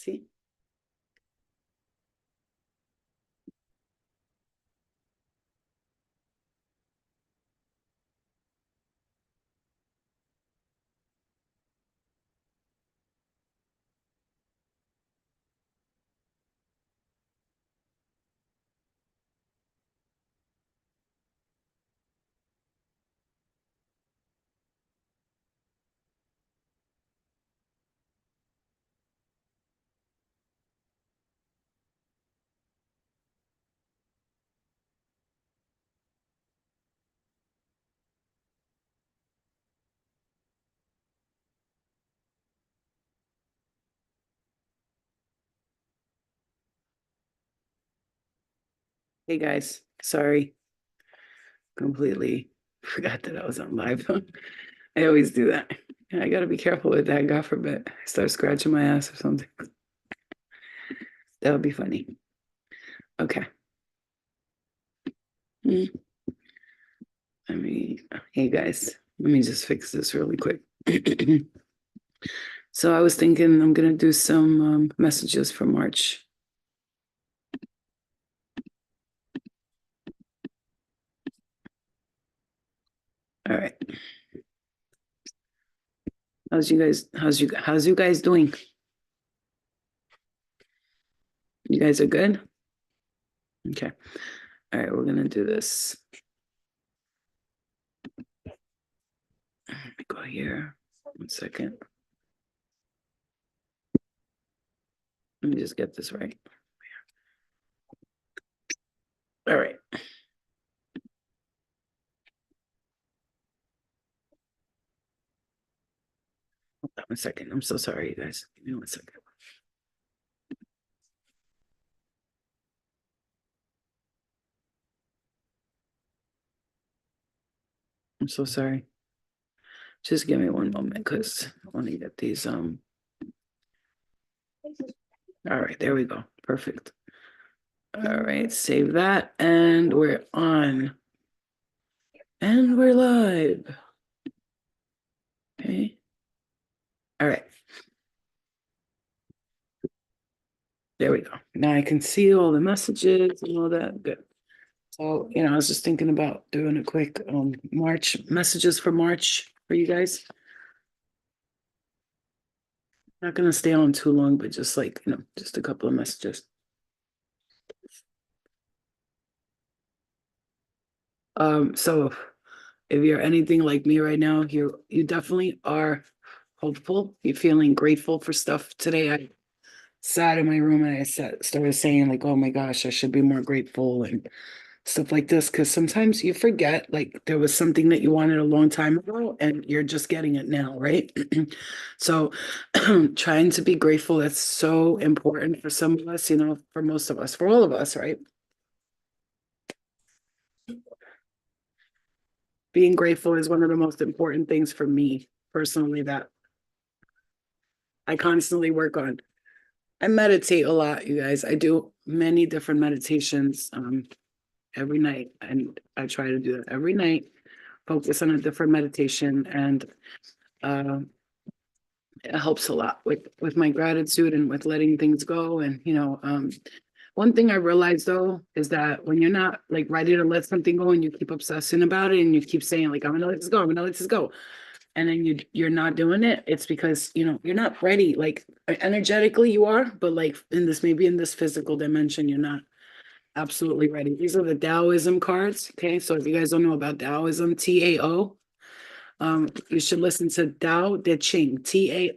See? Hey guys, sorry, completely forgot that I was on live. I always do that. Yeah, I gotta be careful with that. God forbid I start scratching my ass or something. That would be funny. Okay. Mm, Let me, hey guys, let me just fix this really quick. So I was thinking I'm gonna do some messages for March. All right. How's you guys doing? You guys are good? Okay. All right, we're gonna do this. Let me go here. 1 second. Let me just get this right. All right. Hold on 1 second. I'm so sorry, you guys. Give me 1 second. I'm so sorry. Just give me one moment because I want to get these all right, there we go. Perfect. All right, save that. And we're on. And we're live. Okay. All right. There we go. Now I can see all the messages and all that. Good. So, I was just thinking about doing a quick March messages for March for you guys. Not gonna stay on too long, but just like, just a couple of messages. So if you're anything like me right now, you definitely are hopeful. You're feeling grateful for stuff. Today I sat in my room and I started saying like, oh my gosh, I should be more grateful and stuff like this. Cause sometimes you forget like there was something that you wanted a long time ago and you're just getting it now, right? So trying to be grateful, that's so important for some of us, for most of us, for all of us, right? Being grateful is one of the most important things for me personally that I constantly work on. I meditate a lot, you guys. I do many different meditations every night, and I try to do that every night. Focus on a different meditation, and uh, it helps a lot with my gratitude and with letting things go. And one thing I realized though is that when you're not like ready to let something go, and you keep obsessing about it, and you keep saying like, "I'm gonna let this go, I'm gonna let this go," and then you're not doing it, it's because you're not ready. Like energetically you are, but like maybe in this physical dimension, you're not absolutely ready. These are the Taoism cards. Okay. So if you guys don't know about Taoism, TAO, you should listen to Tao Te Ching, TAODECHING.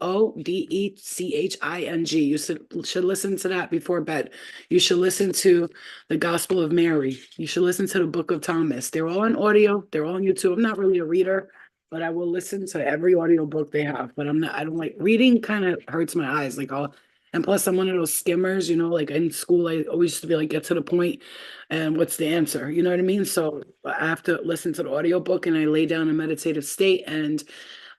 You should listen to that before bed. You should listen to the Gospel of Mary. You should listen to the Book of Thomas. They're all on audio. They're all on YouTube. I'm not really a reader, but I will listen to every audio book they have. But I don't like reading, kind of hurts my eyes. And plus I'm one of those skimmers, like in school, I always used to be like, get to the point and what's the answer? You know what I mean? So I have to listen to the audiobook and I lay down in meditative state. And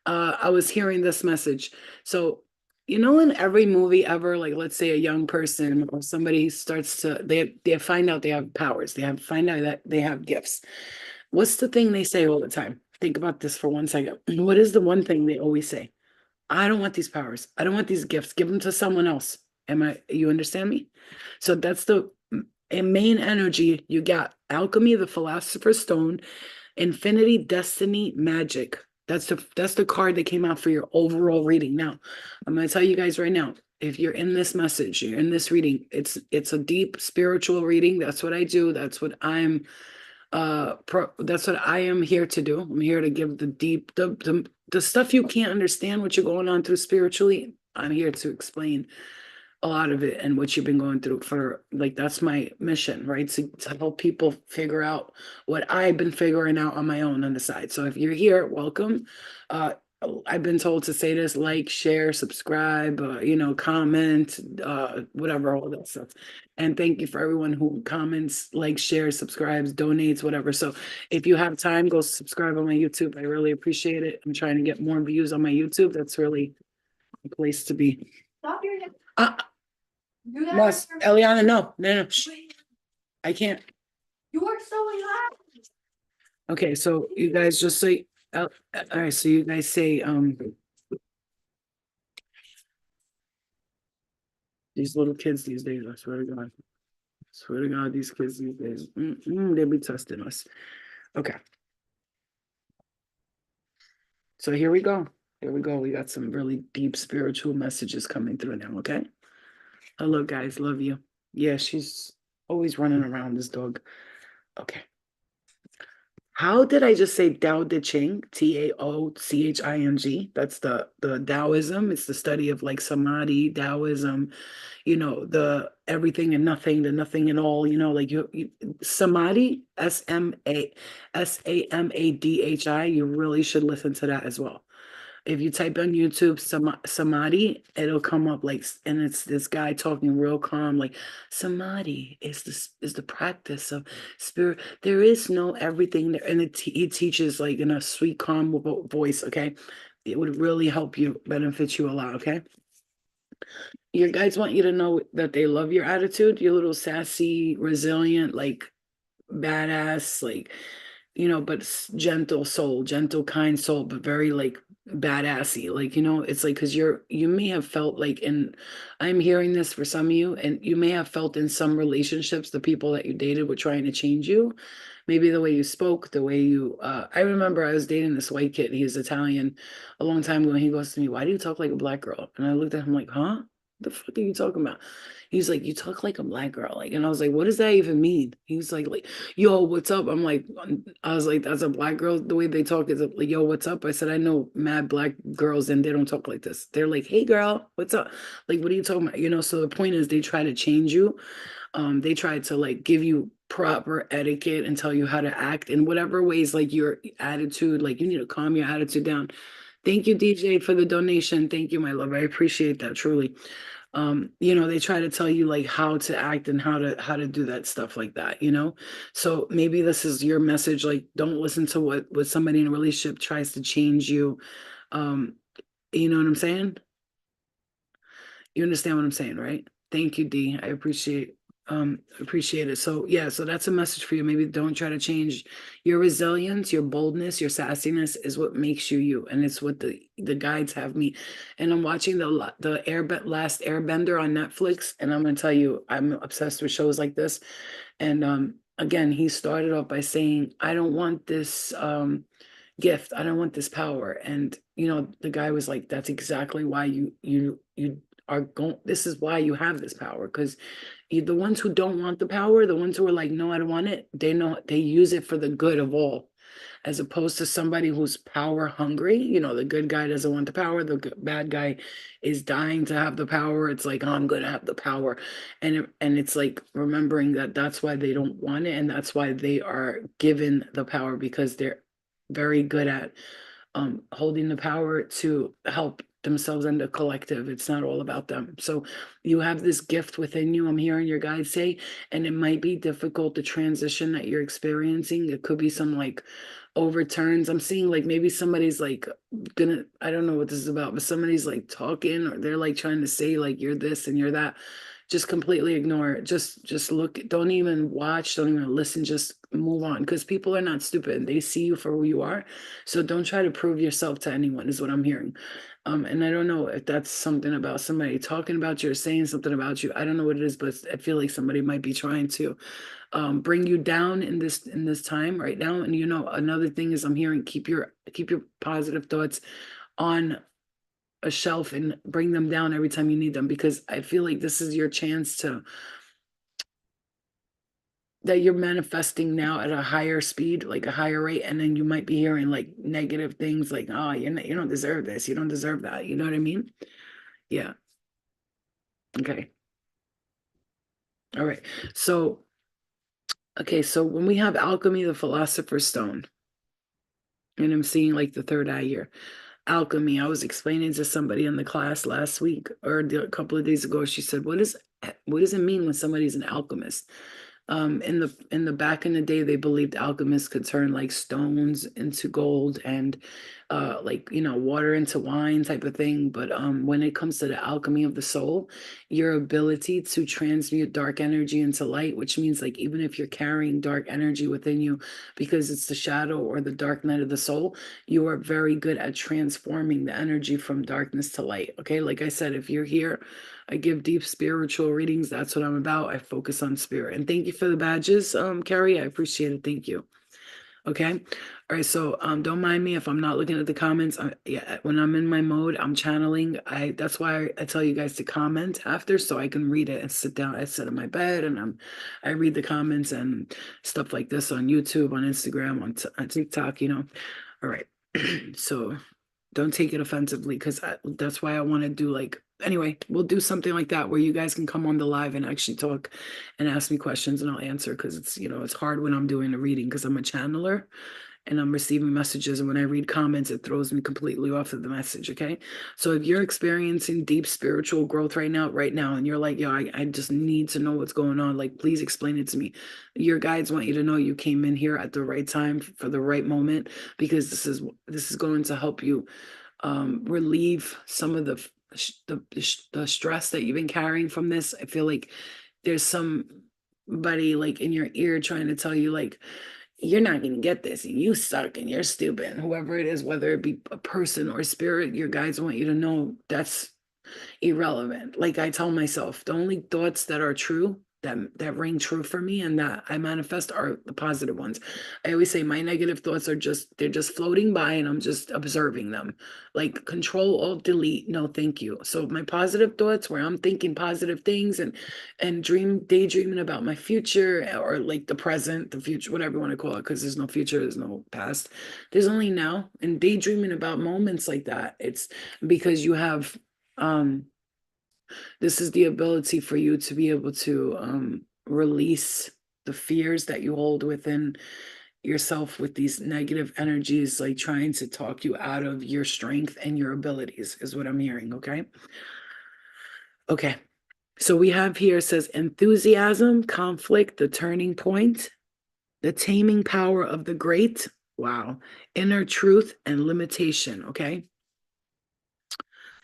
I was hearing this message. So, in every movie ever, like let's say a young person or somebody starts to they find out they have powers, find out that they have gifts. What's the thing they say all the time? Think about this for 1 second. What is the one thing they always say? I don't want these powers. I don't want these gifts. Give them to someone else. You understand me? So that's the main energy. You got alchemy, the philosopher's stone, infinity, destiny, magic. That's the card that came out for your overall reading. Now, I'm going to tell you guys right now, if you're in this message, you're in this reading, it's a deep spiritual reading. That's what I do. That's what I am here to do. I'm here to give the deep the stuff you can't understand what you're going on through spiritually. I'm here to explain a lot of it and what you've been going through for, like, that's my mission, right? To help people figure out what I've been figuring out on my own on the side. So if you're here, welcome. uh I've been told to say this: like, share, subscribe, comment, whatever, all that stuff. And thank you for everyone who comments, like, shares, subscribes, donates, whatever. So if you have time, go subscribe on my YouTube. I really appreciate it. I'm trying to get more views on my YouTube. That's really a place to be. Stop your. uh, Do that. Must, Eliana, no, shh, I can't. You work so loud. Okay, so you guys just say, all right, so you guys say, these little kids these days, I swear to God. Swear to God, these kids these days, they be testing us. Okay. So here we go. Here we go. We got some really deep spiritual messages coming through now, okay? Hello, guys. Love you. Yeah, she's always running around, this dog. Okay. How did I just say Tao Te Ching? Taoching. That's the Taoism. It's the study of, like, samadhi, Taoism, the everything and nothing, the nothing and all, like you samadhi, Samadhi. You really should listen to that as well. If you type on YouTube samadhi, it'll come up, like, and it's this guy talking real calm, like, samadhi is the practice of spirit. There is no everything there, and he teaches, like, in a sweet, calm voice. Okay, it would really help you, benefit you a lot. Okay, your guides want you to know that they love your attitude. You're a little sassy, resilient, like, badass, like, but gentle soul, gentle, kind soul, but very, like, badassy. Like, it's like, because you may have felt like, I'm hearing this for some of you, and you may have felt in some relationships, the people that you dated were trying to change you. Maybe the way you spoke, the way you, I remember I was dating this white kid. He was Italian a long time ago. And he goes to me, "Why do you talk like a black girl?" And I looked at him like, "Huh? The fuck are you talking about?" He's like, "You talk like a black girl." Like, and I was like, "What does that even mean?" He was like, "Yo, what's up?" I was like, "That's a black girl. The way they talk is like, yo, what's up?" I said, "I know mad black girls and they don't talk like this. They're like, hey girl, what's up? Like, what are you talking about?" So the point is, they try to change you. They try to, like, give you proper etiquette and tell you how to act in whatever ways, like your attitude, like, you need to calm your attitude down. Thank you, DJ, for the donation. Thank you, my love. I appreciate that, truly. They try to tell you, like, how to act and how to do that stuff like that. So maybe this is your message, like, don't listen to what somebody in a relationship tries to change you. um you know what I'm saying? You understand what I'm saying, right? Thank you, D. I appreciate it. So yeah, so that's a message for you. Maybe don't try to change. Your resilience, your boldness, your sassiness is what makes you you, and it's what the guides have me. And I'm watching the Last Airbender on Netflix, and I'm gonna tell you, I'm obsessed with shows like this. And again, he started off by saying, "I don't want this gift. I don't want this power." And the guy was like, "That's exactly why you are going. This is why you have this power, because the ones who don't want the power, the ones who are like, no, I don't want it, they know they use it for the good of all, as opposed to somebody who's power hungry. The good guy doesn't want the power. The bad guy is dying to have the power. It's like, oh, I'm going to have the power. And it's like remembering that that's why they don't want it. And that's why they are given the power, because they're very good at holding the power to help themselves and the collective. It's not all about them. So you have this gift within you, I'm hearing your guides say, and it might be difficult, the transition that you're experiencing. It could be some, like, overturns. I'm seeing, like, maybe somebody's like I don't know what this is about, but somebody's like talking, or they're like trying to say, like, you're this and you're that. just completely ignore it. Just look, don't even watch, don't even listen, just move on. Because people are not stupid. They see you for who you are. So don't try to prove yourself to anyone, is what I'm hearing. And I don't know if that's something about somebody talking about you or saying something about you. I don't know what it is, but I feel like somebody might be trying to bring you down in this time right now. And another thing is I'm hearing keep your positive thoughts on a shelf and bring them down every time you need them, because I feel like this is your chance to that you're manifesting now at a higher speed, like a higher rate, and then you might be hearing like negative things like, oh, you don't deserve this, you don't deserve that. You know what I mean? Yeah. Okay. All right. So, okay, so when we have alchemy, the philosopher's stone, and I'm seeing like the third eye here. Alchemy. I was explaining to somebody in the class last week or a couple of days ago. She said, what does it mean when somebody's an alchemist?" In the back in the day, they believed alchemists could turn like stones into gold and like water into wine type of thing. But when it comes to the alchemy of the soul, your ability to transmute dark energy into light, which means like even if you're carrying dark energy within you because it's the shadow or the dark night of the soul, you are very good at transforming the energy from darkness to light. Okay, like I said, if you're here, I give deep spiritual readings. That's what I'm about. I focus on spirit. And thank you for the badges, Carrie. I appreciate it. Thank you. Okay. All right. So don't mind me if I'm not looking at the comments. Yeah, when I'm in my mode, I'm channeling. That's why I tell you guys to comment after so I can read it and sit down. I sit in my bed and I read the comments and stuff like this on YouTube, on Instagram, on TikTok, All right. So don't take it offensively because that's why I want to do like anyway, we'll do something like that where you guys can come on the live and actually talk and ask me questions and I'll answer because it's hard when I'm doing a reading because I'm a channeler and I'm receiving messages, and when I read comments it throws me completely off of the message. Okay, so if you're experiencing deep spiritual growth right now and you're like, yo, I just need to know what's going on, like please explain it to me. Your guides want you to know you came in here at the right time for the right moment, because this is going to help you relieve some of the stress that you've been carrying from this. I feel like there's somebody like in your ear trying to tell you like you're not going to get this and you suck and you're stupid. And whoever it is, whether it be a person or spirit, your guides want you to know that's irrelevant. Like I tell myself, the only thoughts that are true, that ring true for me and that I manifest are the positive ones. I always say my negative thoughts they're just floating by and I'm just observing them. Like control alt delete, no thank you. So my positive thoughts where I'm thinking positive things and daydreaming about my future or like the present, the future, whatever you want to call it, because there's no future, there's no past. There's only now. And daydreaming about moments like that, it's because you have this is the ability for you to be able to release the fears that you hold within yourself with these negative energies, like trying to talk you out of your strength and your abilities, is what I'm hearing. Okay. Okay. So we have here says enthusiasm, conflict, the turning point, the taming power of the great. Wow. Inner truth and limitation. Okay.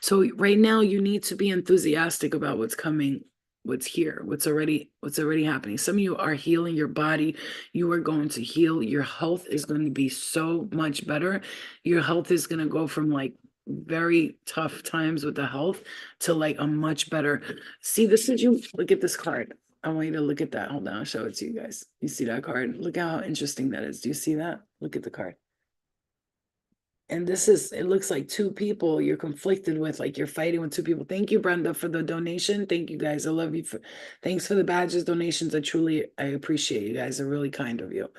So right now you need to be enthusiastic about what's coming, what's here, what's already happening. Some of you are healing your body. You are going to heal. Your health is going to be so much better. Your health is going to go from like very tough times with the health to like a much better. See, this is you. Look at this card. I want you to look at that. Hold on, I'll show it to you guys. You see that card? Look how interesting that is. Do you see that? Look at the card. And it looks like two people you're conflicted with, like you're fighting with two people. Thank you, Brenda, for the donation. Thank you guys. I love you thanks for the badges, donations. I appreciate you guys. Are really kind of you.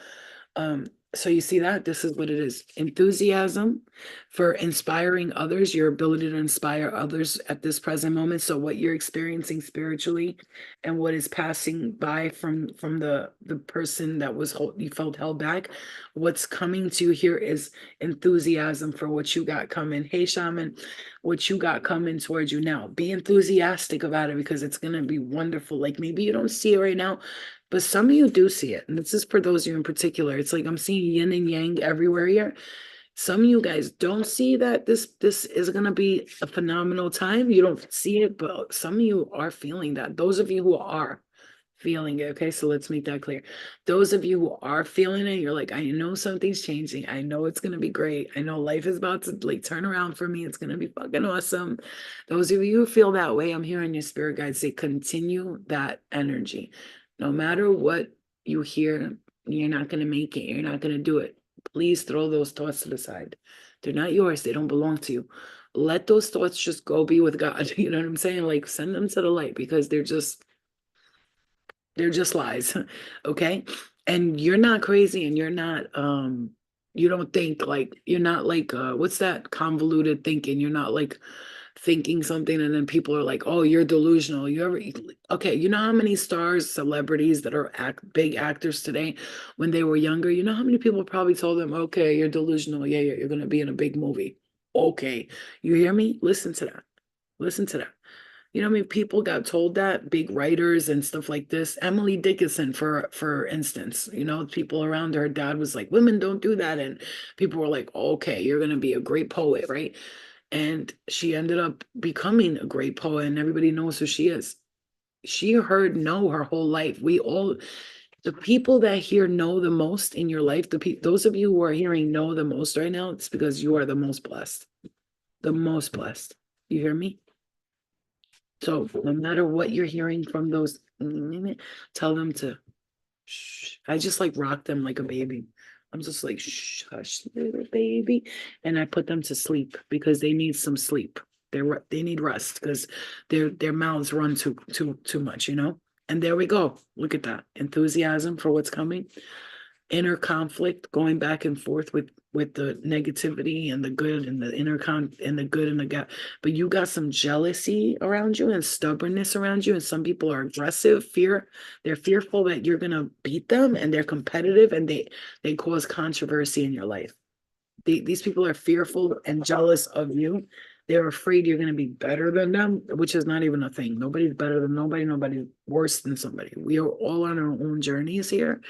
So you see that this is what it is. Enthusiasm for inspiring others, your ability to inspire others at this present moment. So what you're experiencing spiritually and what is passing by from the person that you felt held back, what's coming to you here is enthusiasm for what you got coming. Hey, shaman, what you got coming towards you now. Be enthusiastic about it because it's going to be wonderful. Like maybe you don't see it right now, but some of you do see it. And this is for those of you in particular. It's like I'm seeing yin and yang everywhere here. Some of you guys don't see that this is gonna be a phenomenal time. You don't see it, but some of you are feeling that. Those of you who are feeling it, okay? So let's make that clear. Those of you who are feeling it, you're like, I know something's changing. I know it's gonna be great. I know life is about to like turn around for me. It's gonna be fucking awesome. Those of you who feel that way, I'm hearing your spirit guides say, continue that energy. No matter what you hear, you're not gonna make it. You're not gonna do it. Please throw those thoughts to the side. They're not yours. They don't belong to you. Let those thoughts just go be with God. You know what I'm saying? Like send them to the light because they're just lies. Okay. And you're not crazy and you're not you don't think like you're not like what's that convoluted thinking? You're not like thinking something and then people are like, oh, you're delusional. You ever okay, you know how many stars, celebrities that are big actors today when they were younger, you know how many people probably told them, okay, you're delusional. Yeah, you're gonna be in a big movie. Okay. You hear me? Listen to that. Listen to that. You know, I mean, people got told that, big writers and stuff like this. Emily Dickinson, for instance, you know, people around her dad was like, women don't do that. And people were like, okay, you're gonna be a great poet, right? And she ended up becoming a great poet, and everybody knows who she is. She heard no her whole life. We all, the people that hear no the most in your life, those of you who are hearing no the most right now, it's because you are the most blessed. The most blessed. You hear me? So no matter what you're hearing from those, tell them to shh. I just like rock them like a baby. I'm just like, shh, hush, little baby. And I put them to sleep because they need some sleep. They need rest because their mouths run too much, you know? And there we go. Look at that. Enthusiasm for what's coming, inner conflict going back and forth with the negativity and the good and the inner and the good and the gap. But you got some jealousy around you and stubbornness around you, and some people are aggressive, they're fearful that you're gonna beat them, and they're competitive, and they cause controversy in your life. These people are fearful and jealous of you. They're afraid you're going to be better than them, which is not even a thing. Nobody's better than nobody. Nobody's worse than somebody. We are all on our own journeys here.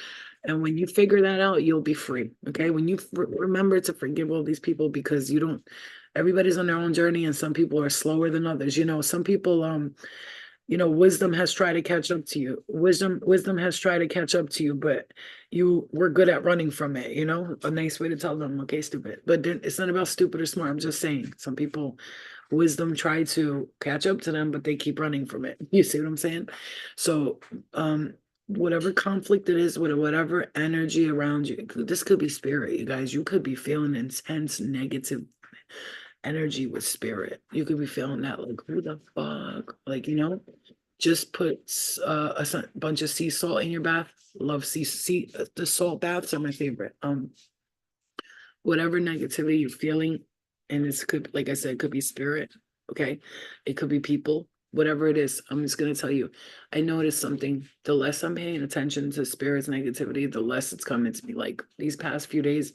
And when you figure that out, you'll be free. Okay. When you remember to forgive all these people because you don't, everybody's on their own journey and some people are slower than others. You know, some people, you know, wisdom has tried to catch up to you. Wisdom has tried to catch up to you, but you were good at running from it, you know, a nice way to tell them, okay, stupid. But then it's not about stupid or smart. I'm just saying some people, wisdom tried to catch up to them, but they keep running from it. You see what I'm saying? So whatever conflict it is, with whatever energy around you, this could be spirit, you guys. You could be feeling intense negative energy with spirit. You could be feeling that like, who the fuck? Like, you know, just put bunch of sea salt in your bath. Love the salt baths are my favorite. Whatever negativity you're feeling, and this could, like I said, it could be spirit, okay? It could be people, whatever it is. I'm just gonna tell you, I noticed something. The less I'm paying attention to spirit's negativity, the less it's coming to me. Like these past few days,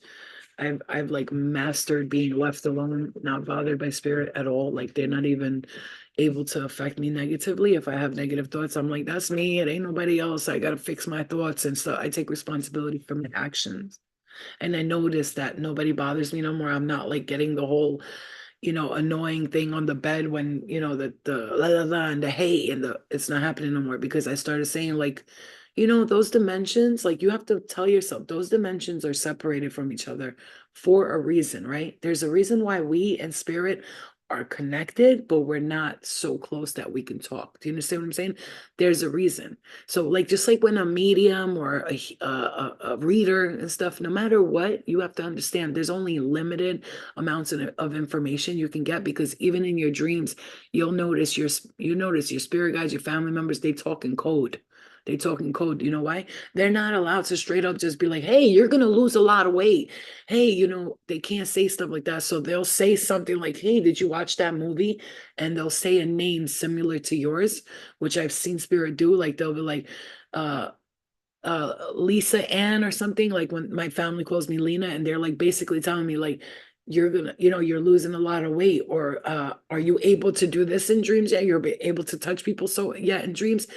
I've like mastered being left alone, not bothered by spirit at all. Like they're not even able to affect me negatively. If I have negative thoughts, I'm like, that's me. It ain't nobody else. I gotta fix my thoughts and stuff. I take responsibility for my actions. And I notice that nobody bothers me no more. I'm not like getting the whole, you know, annoying thing on the bed when, you know, the la la la and the hate and the it's not happening no more because I started saying like, you know, those dimensions, like you have to tell yourself those dimensions are separated from each other for a reason, right? There's a reason why we and spirit are connected, but we're not so close that we can talk. Do you understand what I'm saying? There's a reason. So, like, just like when a medium or a reader and stuff, no matter what, you have to understand there's only limited amounts of information you can get because even in your dreams, you notice your spirit guides, your family members, they talk in code. They talk in code. You know why? They're not allowed to straight up just be like, hey, you're gonna lose a lot of weight. Hey, you know, they can't say stuff like that. So they'll say something like, hey, did you watch that movie? And they'll say a name similar to yours, which I've seen spirit do. Like they'll be like, uh, Lisa Ann or something, like when my family calls me Lena, and they're like basically telling me like you're gonna, you're losing a lot of weight, or are you able to do this in dreams? Yeah, you're able to touch people. So yeah, in dreams,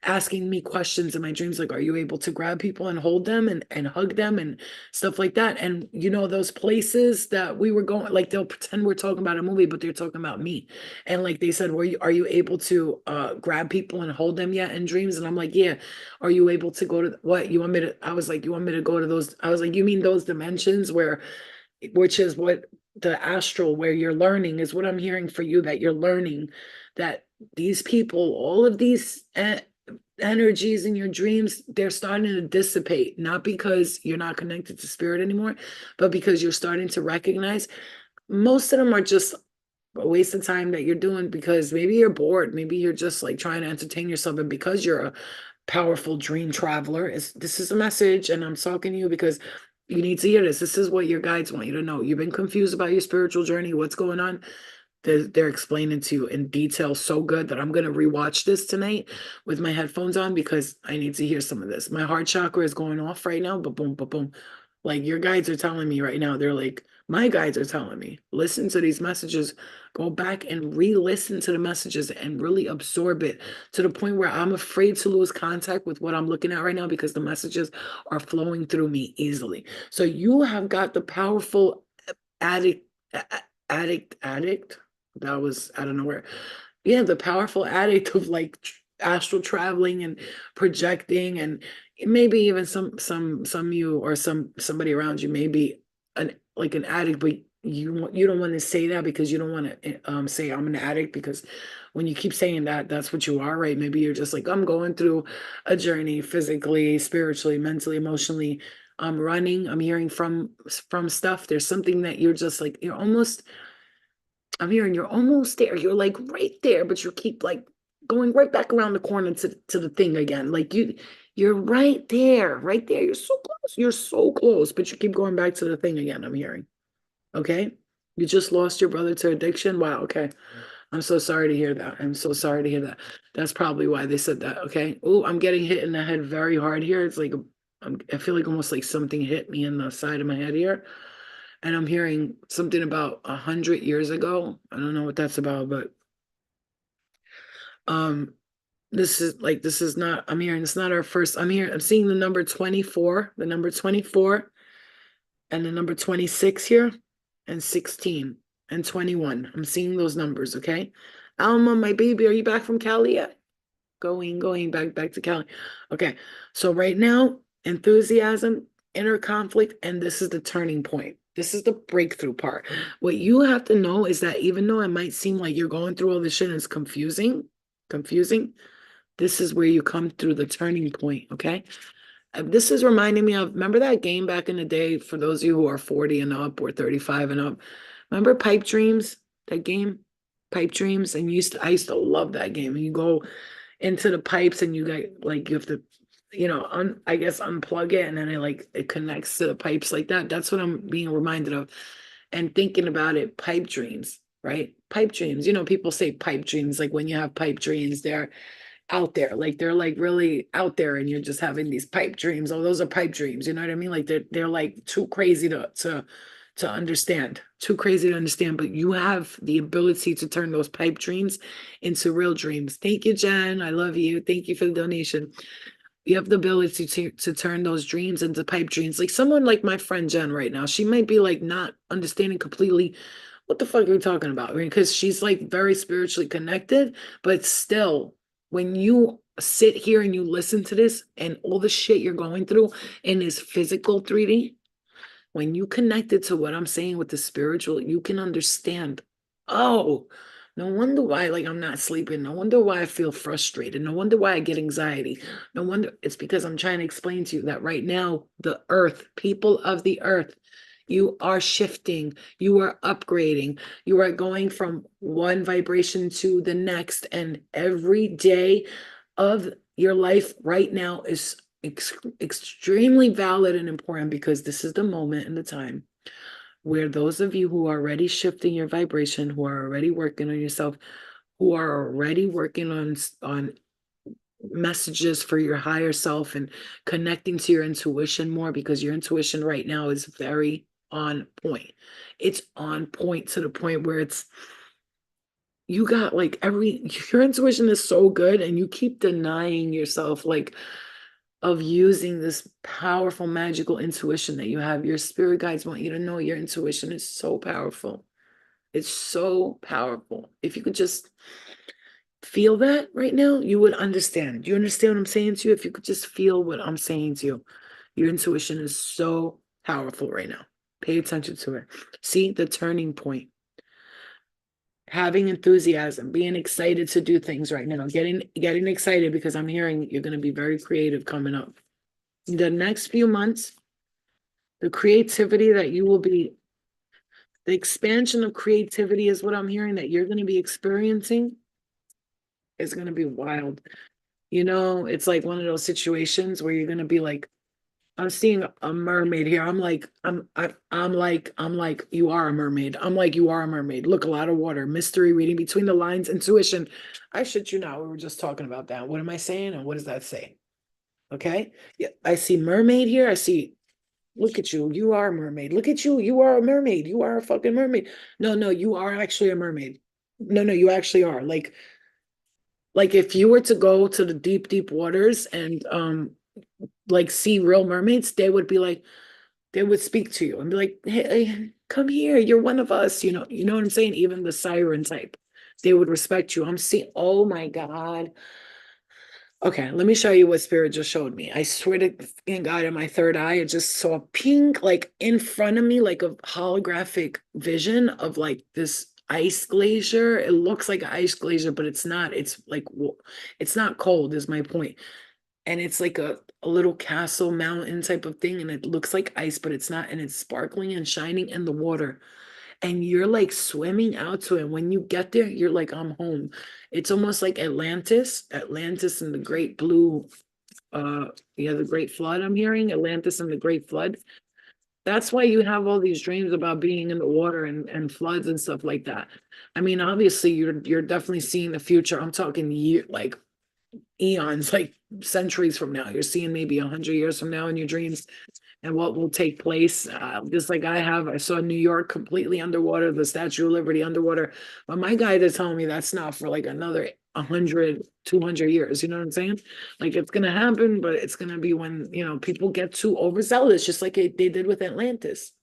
asking me questions in my dreams, like, are you able to grab people and hold them and hug them and stuff like that? And those places that we were going, like they'll pretend we're talking about a movie, but they're talking about me. And like they said, are you able to grab people and hold them yet in dreams? And I'm like, yeah. Are you able to go to what you want me to? I was like, you want me to go to those? I was like, you mean those dimensions where, which is what the astral, where you're learning, is what I'm hearing for you, that you're learning that these people, all of these energies in your dreams, they're starting to dissipate, not because you're not connected to spirit anymore, but because you're starting to recognize most of them are just a waste of time that you're doing, because maybe you're bored, maybe you're just like trying to entertain yourself, and because you're a powerful dream traveler, this is a message, and I'm talking to you because you need to hear this. This is what your guides want you to know. You've been confused about your spiritual journey, what's going on. They're explaining to you in detail so good that I'm going to rewatch this tonight with my headphones on, because I need to hear some of this. My heart chakra is going off right now, but boom, but boom. Like your guides are telling me right now, they're like, my guides are telling me, listen to these messages, go back and re-listen to the messages and really absorb it, to the point where I'm afraid to lose contact with what I'm looking at right now, because the messages are flowing through me easily. So you have got the powerful addict, addict. That was out of nowhere. Yeah, the powerful addict of like astral traveling and projecting, and maybe even some you, or somebody around you may be an addict, but you don't want to say that, because you don't want to say I'm an addict, because when you keep saying that, that's what you are, right? Maybe you're just like, I'm going through a journey physically, spiritually, mentally, emotionally. I'm running, I'm hearing from stuff. There's something that you're just like, you're almost, I'm hearing you're almost there. You're like right there, but you keep like going right back around the corner to the thing again. Like you're right there, right there. You're so close. You're so close, but you keep going back to the thing again, I'm hearing. Okay? You just lost your brother to addiction. Wow, okay. I'm so sorry to hear that. I'm so sorry to hear that. That's probably why they said that. Okay. Oh, I'm getting hit in the head very hard here. It's like I feel like almost like something hit me in the side of my head here. And I'm hearing something about 100 years ago. I don't know what that's about, but um this is not, I'm hearing it's not our first. I'm seeing the number 24, the number 24, and the number 26 here, and 16 and 21. I'm seeing those numbers, okay? Alma, my baby, are you back from Cali yet? Going back to Cali. Okay. So right now, enthusiasm, inner conflict, and this is the turning point. This is the breakthrough part. What you have to know is that even though it might seem like you're going through all this shit and it's confusing, this is where you come through the turning point, okay? This is reminding me of, remember that game back in the day, for those of you who are 40 and up or 35 and up? Remember Pipe Dreams? That game? Pipe Dreams? And I used to love that game. And you go into the pipes and you get like, you have to, I guess unplug it, and then it connects to the pipes like that. That's what I'm being reminded of. And thinking about it, pipe dreams, right? Pipe dreams. People say pipe dreams, like when you have pipe dreams, they're out there, like they're like really out there, and you're just having these pipe dreams. Oh, those are pipe dreams, you know what I mean? Like they're like too crazy to understand, too crazy to understand, but you have the ability to turn those pipe dreams into real dreams. Thank you, Jen. I love you. Thank you for the donation. You have the ability to turn those dreams into pipe dreams. Like someone like my friend Jen right now, she might be like not understanding completely what the fuck are we talking about? I mean, because she's like very spiritually connected, but still, when you sit here and you listen to this and all the shit you're going through in this physical 3D, when you connect it to what I'm saying with the spiritual, you can understand. Oh, no wonder why, like, I'm not sleeping. No wonder why I feel frustrated. No wonder why I get anxiety. No wonder, it's because I'm trying to explain to you that right now, the earth, people of the earth, you are shifting, you are upgrading, you are going from one vibration to the next, and every day of your life right now is extremely valid and important, because this is the moment and the time where those of you who are already shifting your vibration, who are already working on yourself, who are already working on messages for your higher self and connecting to your intuition more, because your intuition right now is very on point. It's on point to the point where it's you got like your intuition is so good and you keep denying yourself like of using this powerful magical intuition that you have. Your spirit guides want you to know your intuition is so powerful. It's so powerful. If you could just feel that right now, you would understand. Do you understand what I'm saying to you? If you could just feel what I'm saying to you, your intuition is so powerful right now. Pay attention to it. See the turning point. Having enthusiasm, being excited to do things right now, getting excited because I'm hearing you're going to be very creative coming up. The next few months, the creativity that you will be, the expansion of creativity is what I'm hearing that you're going to be experiencing is going to be wild. You know, it's like one of those situations where you're going to be like, I'm seeing a mermaid here. I'm like, you are a mermaid. I'm like, you are a mermaid. Look, a lot of water, mystery, reading between the lines, intuition. I shit you not. We were just talking about that. What am I saying? And what does that say? Okay. Yeah. I see mermaid here. I see, look at you. You are a mermaid. Look at you. You are a mermaid. You are a fucking mermaid. No, you are actually a mermaid. No, you actually are. Like if you were to go to the deep, deep waters and like see real mermaids, they would be like, they would speak to you and be like, hey, come here, you're one of us, you know what I'm saying? Even the siren type, they would respect you. I'm seeing, oh my God. Okay, let me show you what spirit just showed me. I swear to fucking God, in my third eye, I just saw pink, like in front of me, like a holographic vision of like this ice glacier. It looks like an ice glacier, but it's not. It's like, it's not cold, is my point. And it's like a little castle mountain type of thing, and it looks like ice, but it's not, and it's sparkling and shining in the water. And you're like swimming out to it. When you get there, you're like, I'm home. It's almost like Atlantis and the great blue, the great flood. I'm hearing Atlantis and the great flood. That's why you have all these dreams about being in the water and floods and stuff like that. I mean, obviously you're definitely seeing the future. I'm talking like eons, like centuries from now. You're seeing maybe 100 years from now in your dreams and what will take place. Just like I saw New York completely underwater, the Statue of Liberty underwater. But my guide is telling me that's not for like another 100, 200 years. You know what I'm saying? Like it's going to happen, but it's going to be when, people get too overzealous, just like they did with Atlantis.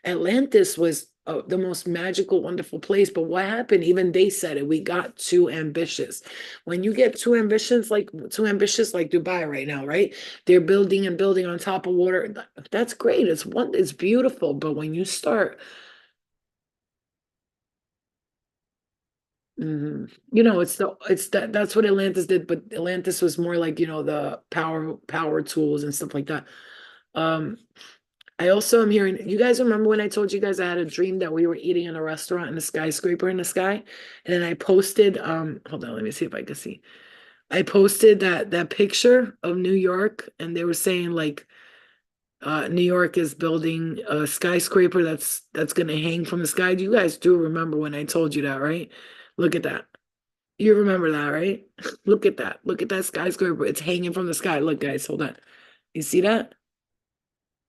Atlantis was the most magical, wonderful place. But what happened? Even they said it. We got too ambitious. When you get too ambitious, like Dubai right now, right? They're building and building on top of water. That's great. It's beautiful. But when you start, that's what Atlantis did. But Atlantis was more like, the power tools and stuff like that. Um, I also am hearing, you guys remember when I told you guys I had a dream that we were eating in a restaurant in a skyscraper in the sky? And then I posted, hold on, let me see if I can see. I posted that picture of New York and they were saying like New York is building a skyscraper that's gonna hang from the sky. You guys do remember when I told you that, right? Look at that. You remember that, right? Look at that. Look at that skyscraper. It's hanging from the sky. Look, guys, hold on. You see that?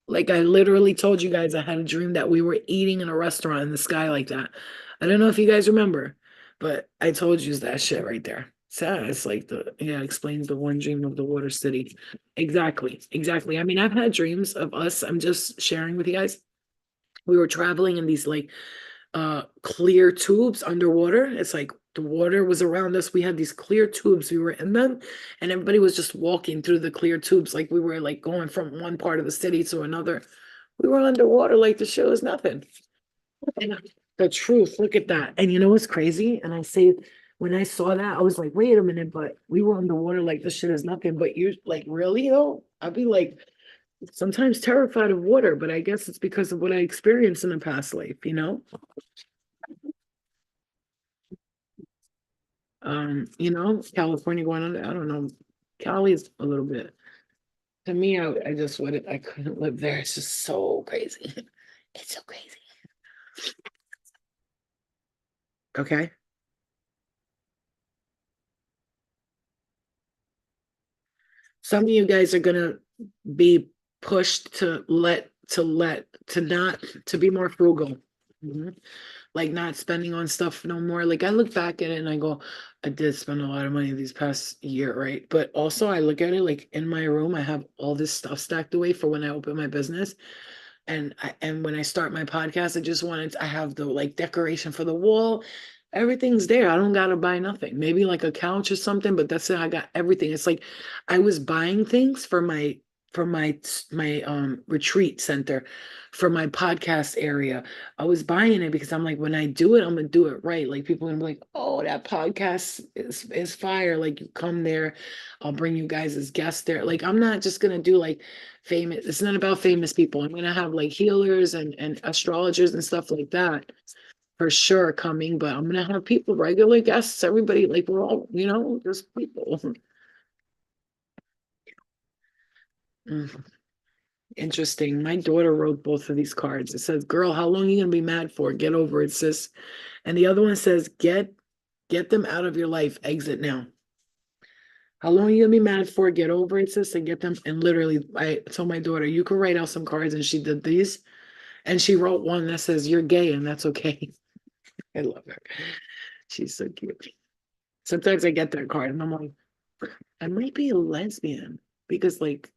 Like I literally told you guys I had a dream that we were eating in a restaurant in the sky like that. I don't know if you guys remember, but I told you that shit right there. So it's like it explains the one dream of the water city. Exactly. Exactly. I mean, I've had dreams of us. I'm just sharing with you guys. We were traveling in these like clear tubes underwater. It's like the water was around us. We had these clear tubes. We were in them, and everybody was just walking through the clear tubes, like we were like going from one part of the city to another. We were underwater, like the show is nothing. And the truth, look at that. And you know what's crazy? And I say, when I saw that, I was like, wait a minute, but we were underwater like this shit is nothing. But you're like, really though? I'd be like, sometimes terrified of water, but I guess it's because of what I experienced in the past life. California going under, I don't know. Cali's a little bit. To me, I just wouldn't, I couldn't live there. It's just so crazy. It's so crazy. Okay. Some of you guys are gonna be pushed to let to be more frugal. Mhm. Like not spending on stuff no more. Like I look back at it and I go, I did spend a lot of money these past year, right? But also I look at it like in my room, I have all this stuff stacked away for when I open my business. And when I start my podcast, I have the like decoration for the wall. Everything's there. I don't gotta buy nothing. Maybe like a couch or something, but that's it. I got everything. It's like I was buying things for my retreat center, for my podcast area. I was buying it because I'm like, when I do it, I'm gonna do it right. Like people are gonna be like, oh, that podcast is fire. Like you come there, I'll bring you guys as guests there. Like I'm not just gonna do like famous, it's not about famous people. I'm gonna have like healers and astrologers and stuff like that for sure coming, but I'm gonna have people, regular guests, everybody, like we're all, just people. Mm, interesting. My daughter wrote both of these cards. It says, "Girl, how long are you gonna be mad for? Get over it, sis." And the other one says, Get them out of your life. Exit now." How long are you gonna be mad for? Get over it, sis, and get them. And literally, I told my daughter, you can write out some cards, and she did these. And she wrote one that says, "You're gay, and that's okay." I love her. She's so cute. Sometimes I get that card, and I'm like, I might be a lesbian because, like,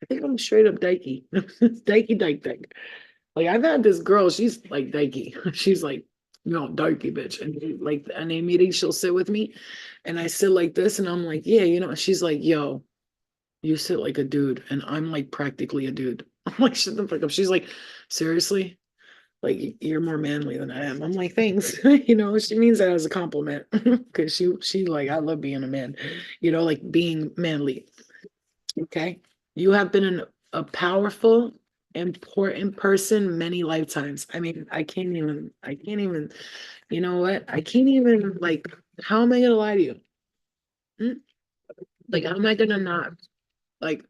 I think I'm straight up dykey. Dykey, dyke, dyke. Like, I've had this girl, she's like dykey. She's like, dykey bitch. And like, in a meeting, she'll sit with me, and I sit like this, and I'm like, yeah, she's like, yo, you sit like a dude, and I'm like practically a dude. I'm like, shut the fuck up. She's like, seriously? Like you're more manly than I am. I'm like, thanks. She means that as a compliment because she like, I love being a man, like being manly. Okay. You have been a powerful, important person many lifetimes. I mean, I can't even, you know what? I can't even like, how am I gonna lie to you? Hmm? Like, how am I gonna not like,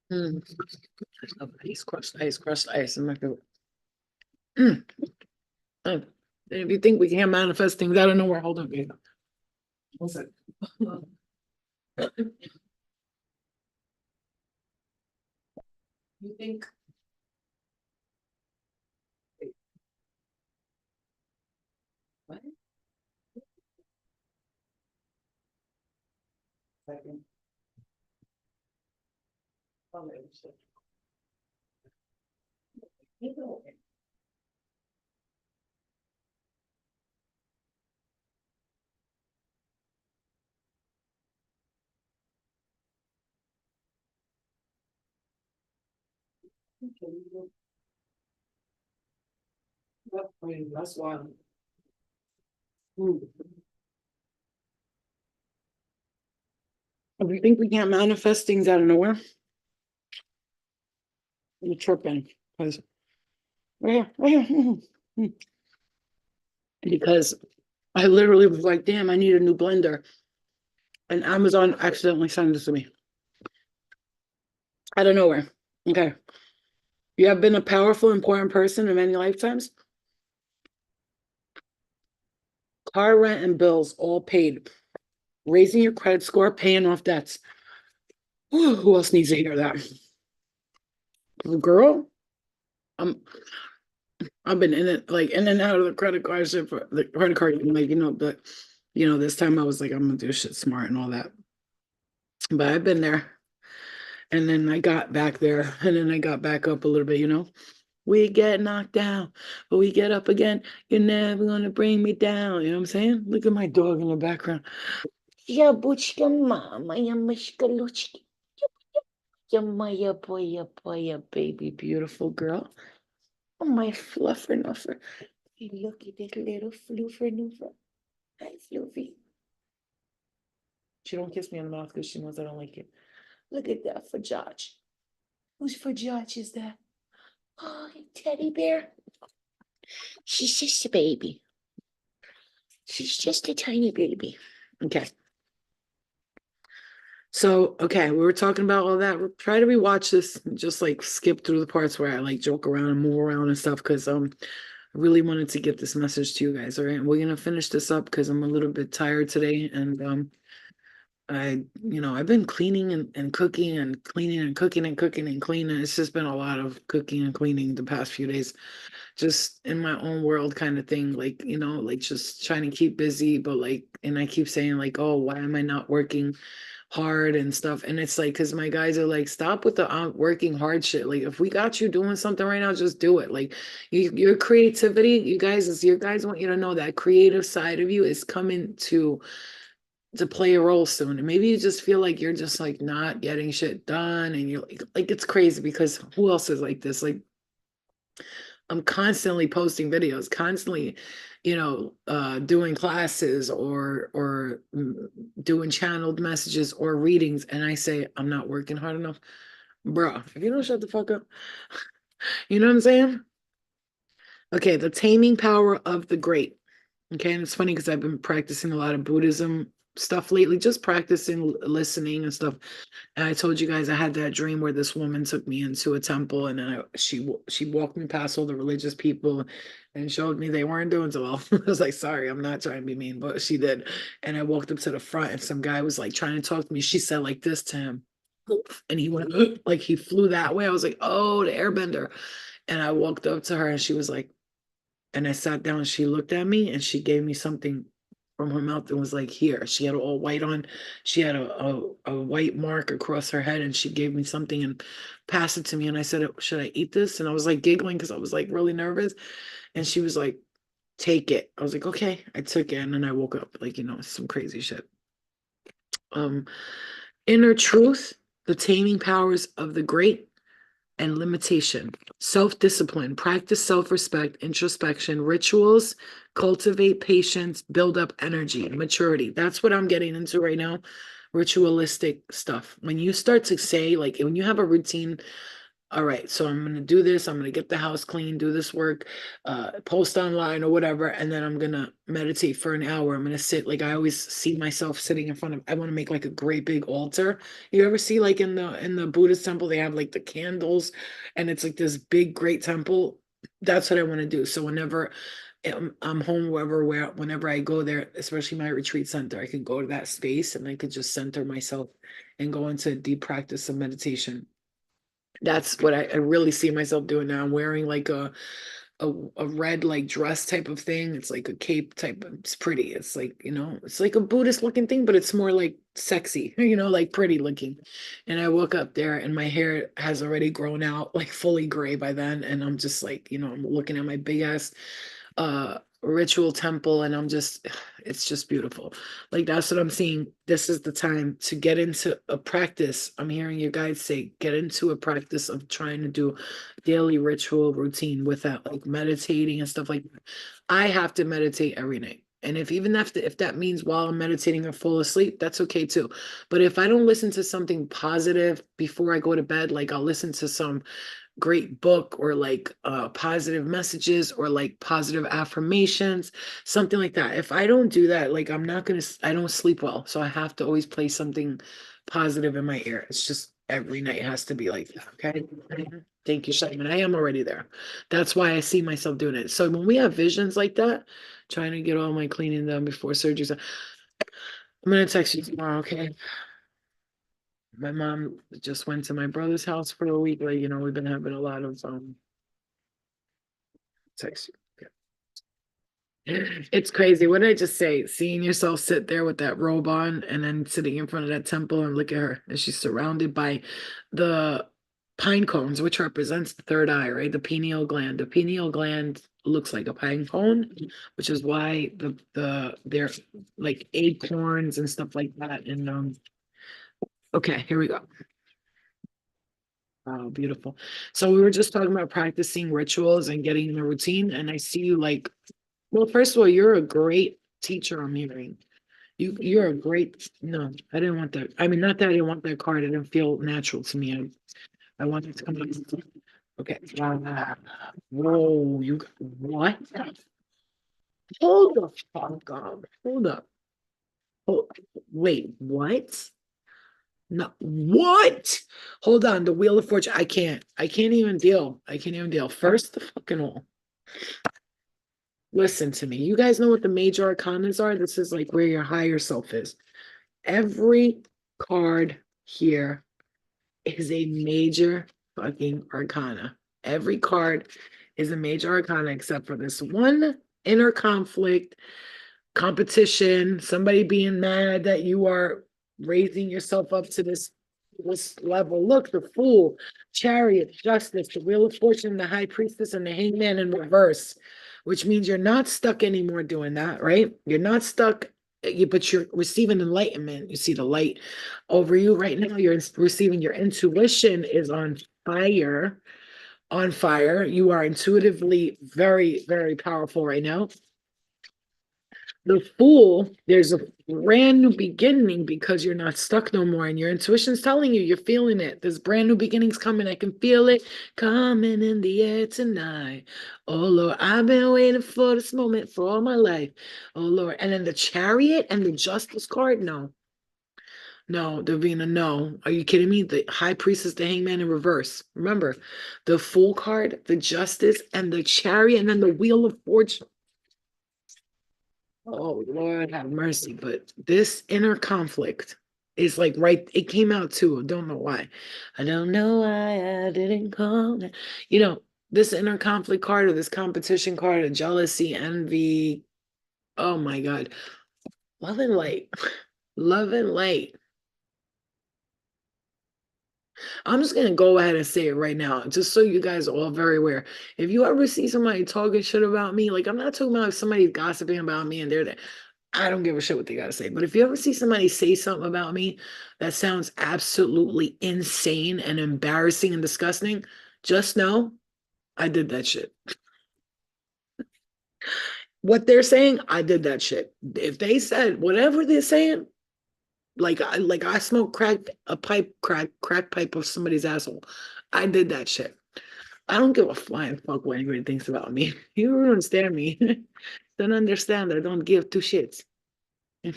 hmm, crushed ice. I'm not gonna, mm, and if you think we can't manifest things out of nowhere, hold on, babe. What's it? You think? What? Second. Oh, wait, shit. You know, okay, I mean, that's wild. Hmm. If you think we can't manifest things out of nowhere, you're tripping. Because because I literally was like, damn, I need a new blender. And Amazon accidentally sent this to me out of nowhere. Okay. You have been a powerful, important person in many lifetimes. Car rent and bills all paid. Raising your credit score, paying off debts. Who else needs to hear that? Girl, I'm I've been in it like in and out of the credit card shit for the credit card, like but this time I was like, I'm gonna do shit smart and all that. But I've been there. And then I got back there and then I got back up a little bit. We get knocked down, but we get up again. You're never gonna bring me down. You know what I'm saying? Look at my dog in the background. Yeah, butchka mama, yeah, mishka luchka. Yeah, Maya boya, baby, beautiful girl. Oh, my fluffer nuffer. Hey, look at this little floofer noofer. Hi, Floofy. She don't kiss me on the mouth because she knows I don't like it. Look at that for Josh. Whose for Josh is that? Oh, teddy bear. She's just a baby. She's just a tiny baby. Okay. So, okay, we were talking about all that. We'll try to rewatch this and just like skip through the parts where I like joke around and move around and stuff because I really wanted to get this message to you guys. All right. We're gonna finish this up because I'm a little bit tired today and I've been cleaning and cooking and cleaning and cooking and cooking and cleaning. It's just been a lot of cooking and cleaning the past few days, just in my own world kind of thing. Like, like just trying to keep busy, but like, and I keep saying like, oh, why am I not working hard and stuff? And it's like, because my guys are like, stop with the working hard shit. Like, if we got you doing something right now, just do it. Like, your creativity, your guys want you to know that creative side of you is coming to play a role soon. And maybe you just feel like you're just like not getting shit done and you're like it's crazy because who else is like this? Like I'm constantly posting videos, constantly, doing classes or doing channeled messages or readings. And I say, I'm not working hard enough. Bruh, if you don't shut the fuck up, you know what I'm saying? Okay, the taming power of the great. Okay, and it's funny because I've been practicing a lot of Buddhism stuff lately, just practicing listening and stuff. And I told you guys I had that dream where this woman took me into a temple, and then she walked me past all the religious people, and showed me they weren't doing so well. I was like, sorry, I'm not trying to be mean, but she did. And I walked up to the front, and some guy was like trying to talk to me. She said like this to him, and he went like he flew that way. I was like, oh, the airbender. And I walked up to her, and she was like, and I sat down. She looked at me, and she gave me something from her mouth and was like, here. She had all white on. She had a white mark across her head, and she gave me something and passed it to me. And I said, should I eat this? And I was like giggling because I was like really nervous. And she was like, take it. I was like, okay. I took it, and then I woke up like, some crazy shit. Um, Inner truth, the taming powers of the great and limitation, self-discipline, practice self-respect, introspection, rituals, cultivate patience, build up energy, maturity. That's what I'm getting into right now. Ritualistic stuff. When you start to say, like, when you have a routine, all right, so I'm gonna do this, I'm gonna get the house clean, do this work, post online or whatever, and then I'm gonna meditate for an hour. I'm gonna sit, like I always see myself sitting in front of, I want to make like a great big altar. You ever see like in the Buddhist temple, they have like the candles and it's like this big great temple. That's what I want to do. So whenever I'm home, whenever I go there, especially my retreat center, I can go to that space and I could just center myself and go into a deep practice of meditation. That's what I really see myself doing now. I'm wearing like a red like dress type of thing. It's like a cape type. It's pretty. It's like, it's like a Buddhist looking thing, but it's more like sexy, like pretty looking. And I woke up there and my hair has already grown out like fully gray by then. And I'm just like, I'm looking at my big ass ritual temple and it's just beautiful. Like that's what I'm seeing. This is the time to get into a practice. I'm hearing you guys say get into a practice of trying to do daily ritual routine without like meditating and stuff like that. I have to meditate every night. And if that means while I'm meditating I fall asleep, that's okay too. But if I don't listen to something positive before I go to bed, like I'll listen to some great book or like positive messages or like positive affirmations, something like that. If I don't do that, like I don't sleep well. So I have to always play something positive in my ear. It's just every night has to be like that. Okay. Thank you, Simon. I am already there. That's why I see myself doing it. So when we have visions like that, trying to get all my cleaning done before surgery, so I'm gonna text you tomorrow, okay? My mom just went to my brother's house for a week. Like, we've been having a lot of text. It's crazy. What did I just say? Seeing yourself sit there with that robe on and then sitting in front of that temple and look at her. And she's surrounded by the pine cones, which represents the third eye, right? The pineal gland. The pineal gland looks like a pine cone, which is why they're like acorns and stuff like that. And okay, here we go. Oh, beautiful. So we were just talking about practicing rituals and getting in a routine. And I see you like, well, first of all, you're a great teacher, I'm hearing. You're a great, no, I didn't want that. I mean, not that I didn't want that card. It didn't feel natural to me. I wanted to come up. Okay. Whoa, what? Hold the fuck up. Hold up. Oh, wait, what? No, what? Hold on, the Wheel of Fortune. I can't. I can't even deal. I can't even deal. First, the fucking all. Listen to me. You guys know what the major arcanas are? This is like where your higher self is. Every card here is a major fucking arcana. Every card is a major arcana except for this one inner conflict, competition, somebody being mad that you are raising yourself up to this level. Look, the Fool, Chariot, Justice, the Wheel of Fortune, the High Priestess, and the Hangman in reverse, which means you're not stuck anymore doing that, right? You're not stuck. But you're receiving enlightenment. You see the light over you right now. You're receiving your intuition is on fire. On fire. You are intuitively very, very powerful right now. The Fool, there's a brand new beginning because you're not stuck no more, and your intuition's telling you, you're feeling it. There's brand new beginnings coming. I can feel it coming in the air tonight. Oh Lord, I've been waiting for this moment for all my life. Oh Lord. And then the Chariot and the Justice card, no. No, Davina, no. Are you kidding me? The High Priestess, the Hangman in reverse. Remember, the Fool card, the Justice, and the Chariot, and then the Wheel of Fortune. Oh Lord have mercy, but this inner conflict is like right, it came out too. I don't know why. I don't know why I didn't come. You know, this inner conflict card or this competition card of jealousy, envy. Oh my God. Love and light. Love and light. I'm just gonna go ahead and say it right now, just so you guys are all very aware. If you ever see somebody talking shit about me, like I'm not talking about if somebody's gossiping about me and they're there. I don't give a shit what they gotta say. But if you ever see somebody say something about me that sounds absolutely insane and embarrassing and disgusting, just know I did that shit. What they're saying, I did that shit. If they said whatever they're saying, like I smoked crack pipe of somebody's asshole. I did that shit. I don't give a flying fuck what anybody thinks about me. You don't understand me. Don't understand. I don't give two shits. The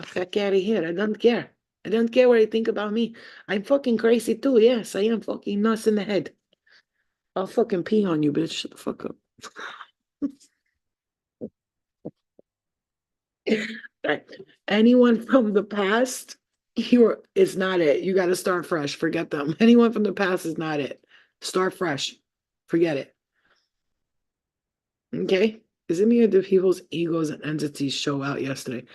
fuck out of here. I don't care. I don't care what you think about me. I'm fucking crazy too. Yes, I am fucking nuts in the head. I'll fucking pee on you, bitch. Shut the fuck up. Right. Anyone from the past, you're it's not it. You got to start fresh. Forget them. Anyone from the past is not it. Start fresh. Forget it. Okay? Is it me or did people's egos and entities show out yesterday?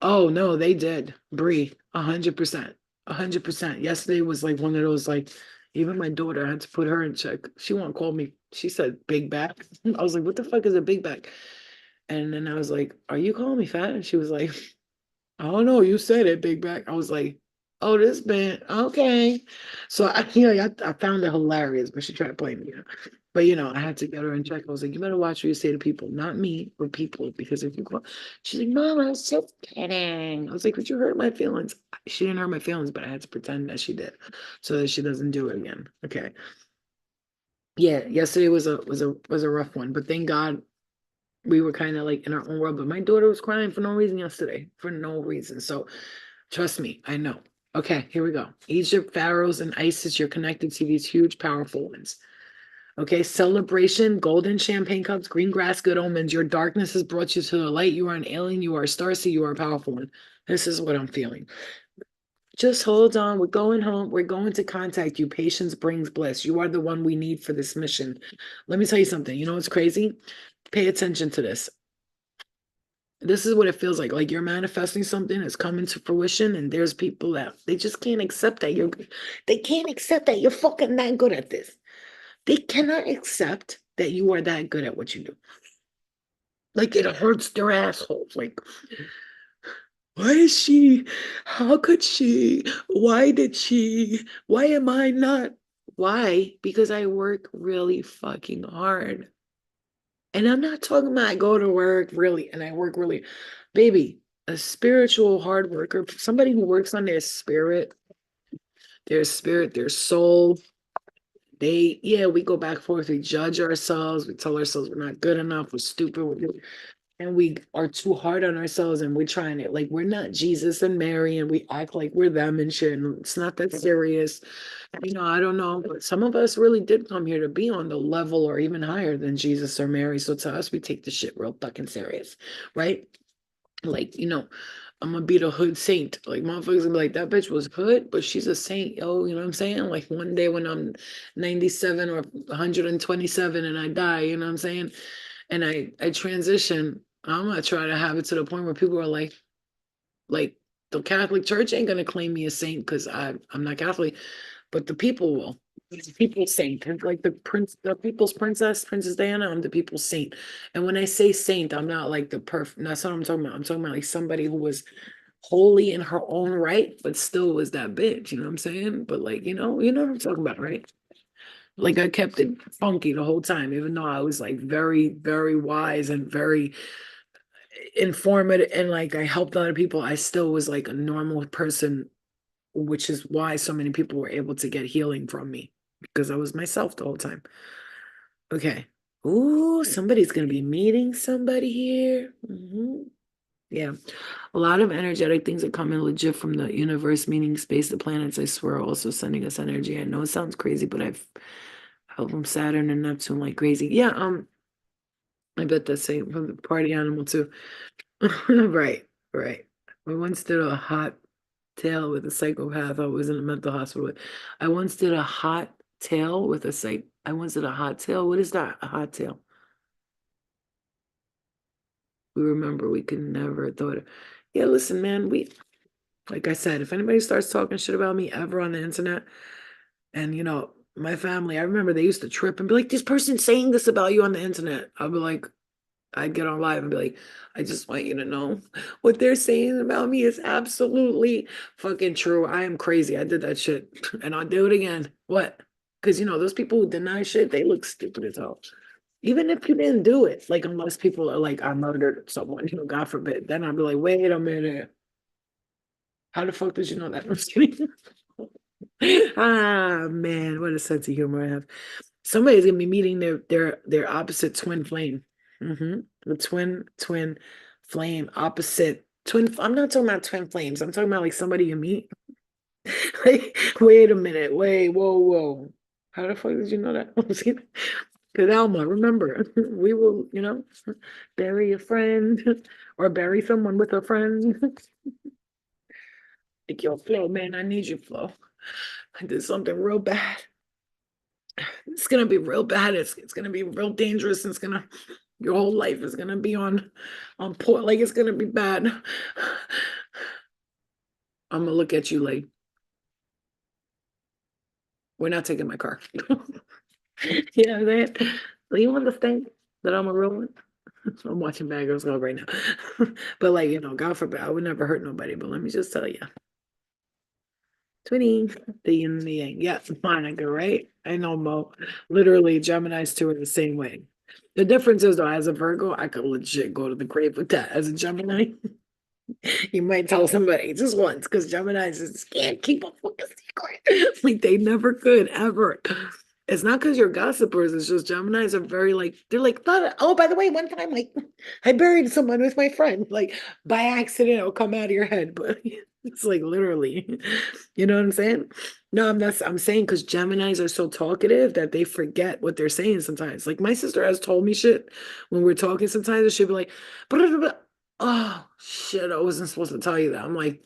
Oh no, they did. Bree, 100%. 100%. Yesterday was like one of those like even my daughter I had to put her in check. She won't call me. She said big back. I was like, what the fuck is a big back? And then I was like, are you calling me fat? And she was like, I don't know. You said it, big back. I was like, oh, this band. Okay. So I found it hilarious, but she tried to play me. But I had to get her in check. I was like, you better watch what you say to people, not me, but people. Because if you call, she's like, Mom, I was just kidding. I was like, would you hurt my feelings? She didn't hurt my feelings, but I had to pretend that she did, so that she doesn't do it again. Okay. Yeah, yesterday was a rough one, but thank God we were kind of like in our own world. But my daughter was crying for no reason yesterday, for no reason. So trust me, I know. Okay, here we go. Egypt, pharaohs, and Isis, you're connected to these huge, powerful ones. Okay, celebration, golden champagne cups, green grass, good omens. Your darkness has brought you to the light. You are an alien. You are a starseed. You are a powerful one. This is what I'm feeling. Just hold on. We're going home. We're going to contact you. Patience brings bliss. You are the one we need for this mission. Let me tell you something. You know what's crazy? Pay attention to this. This is what it feels like. Like you're manifesting something that's coming to fruition, and there's people that they just can't accept that they can't accept that you're fucking that good at this. They cannot accept that you are that good at what you do. Like it hurts their assholes. Like, why is she? How could she? Why did she? Why am I not? Why? Because I work really fucking hard. And I'm not talking about I go to work really and I work really, baby, a spiritual hard worker, somebody who works on their soul. Yeah, we go back and forth, we judge ourselves, we tell ourselves we're not good enough, we're stupid, and we are too hard on ourselves and we're trying it like we're not Jesus and Mary and we act like we're them and shit. And it's not that serious. I don't know, but some of us really did come here to be on the level or even higher than Jesus or Mary. So to us, we take the shit real fucking serious, right? Like, I'm gonna be the hood saint. Like motherfuckers gonna be like, that bitch was hood, but she's a saint, yo. You know what I'm saying? Like one day when I'm 97 or 127 and I die, you know what I'm saying? And I transition, I'm gonna try to have it to the point where people are like the Catholic Church ain't gonna claim me a saint because I'm not Catholic, but the people will. The people's saint, and like the people's princess, Princess Diana. I'm the people's saint, and when I say saint, I'm not like the perfect. That's what I'm talking about. I'm talking about like somebody who was holy in her own right, but still was that bitch. You know what I'm saying? But like, you know what I'm talking about, right? Like I kept it funky the whole time, even though I was like very, very wise and very informative, and like I helped a lot of people. I still was like a normal person, which is why so many people were able to get healing from me because I was myself the whole time. Okay. Ooh, somebody's gonna be meeting somebody here. Yeah. A lot of energetic things are coming legit from the universe, meaning space, the planets, I swear, are also sending us energy. I know it sounds crazy, but I've held from Saturn and Neptune like crazy. Yeah, I bet that's same from the party animal too. Right, right. I once did a hot tail with a psychopath I was in a mental hospital with. I once did a hot tail with a I once did a hot tail. What is that? A hot tail. We remember we could never have thought it. Yeah, listen, man, like I said, if anybody starts talking shit about me ever on the internet, and my family, I remember they used to trip and be like, this person's saying this about you on the internet. I'll be like, I'd get on live and be like, I just want you to know what they're saying about me is absolutely fucking true. I am crazy. I did that shit and I'll do it again. What? Because those people who deny shit, they look stupid as hell. Even if you didn't do it, like unless people are like, I murdered someone, God forbid, then I'd be like, wait a minute. How the fuck did you know that? I'm just kidding. Ah man, what a sense of humor I have. Somebody's gonna be meeting their opposite twin flame. The twin flame opposite twin. I'm not talking about twin flames. I'm talking about like somebody you meet. Like, wait a minute. Wait, whoa. How the fuck did you know that? Because Alma, remember, we will, bury a friend or bury someone with a friend. Like, yo, Flo, man, I need you, Flo. I did something real bad. It's gonna be real bad. It's gonna be real dangerous. And your whole life is gonna be on point. Like it's gonna be bad. I'm gonna look at you like we're not taking my car. Yeah, that. Do you understand that I'm a real one? I'm watching Bad Girls Go right now. But like, God forbid, I would never hurt nobody. But let me just tell you. Twinning, the yin and the yang. Yeah, Monica, right? I know Mo. Literally, Gemini's too are the same way. The difference is though, as a Virgo, I could legit go to the grave with that. As a Gemini, you might tell somebody just once because Geminis just can't keep a fucking secret. Like they never could ever. It's not because you're gossipers, it's just Geminis are very like, they're like, oh, by the way, one time like I buried someone with my friend. Like by accident, it'll come out of your head, but it's like literally, you know what I'm saying? No, I'm saying because Geminis are so talkative that they forget what they're saying sometimes. Like my sister has told me shit when we're talking sometimes, and she'll be like, oh shit, I wasn't supposed to tell you that. I'm like,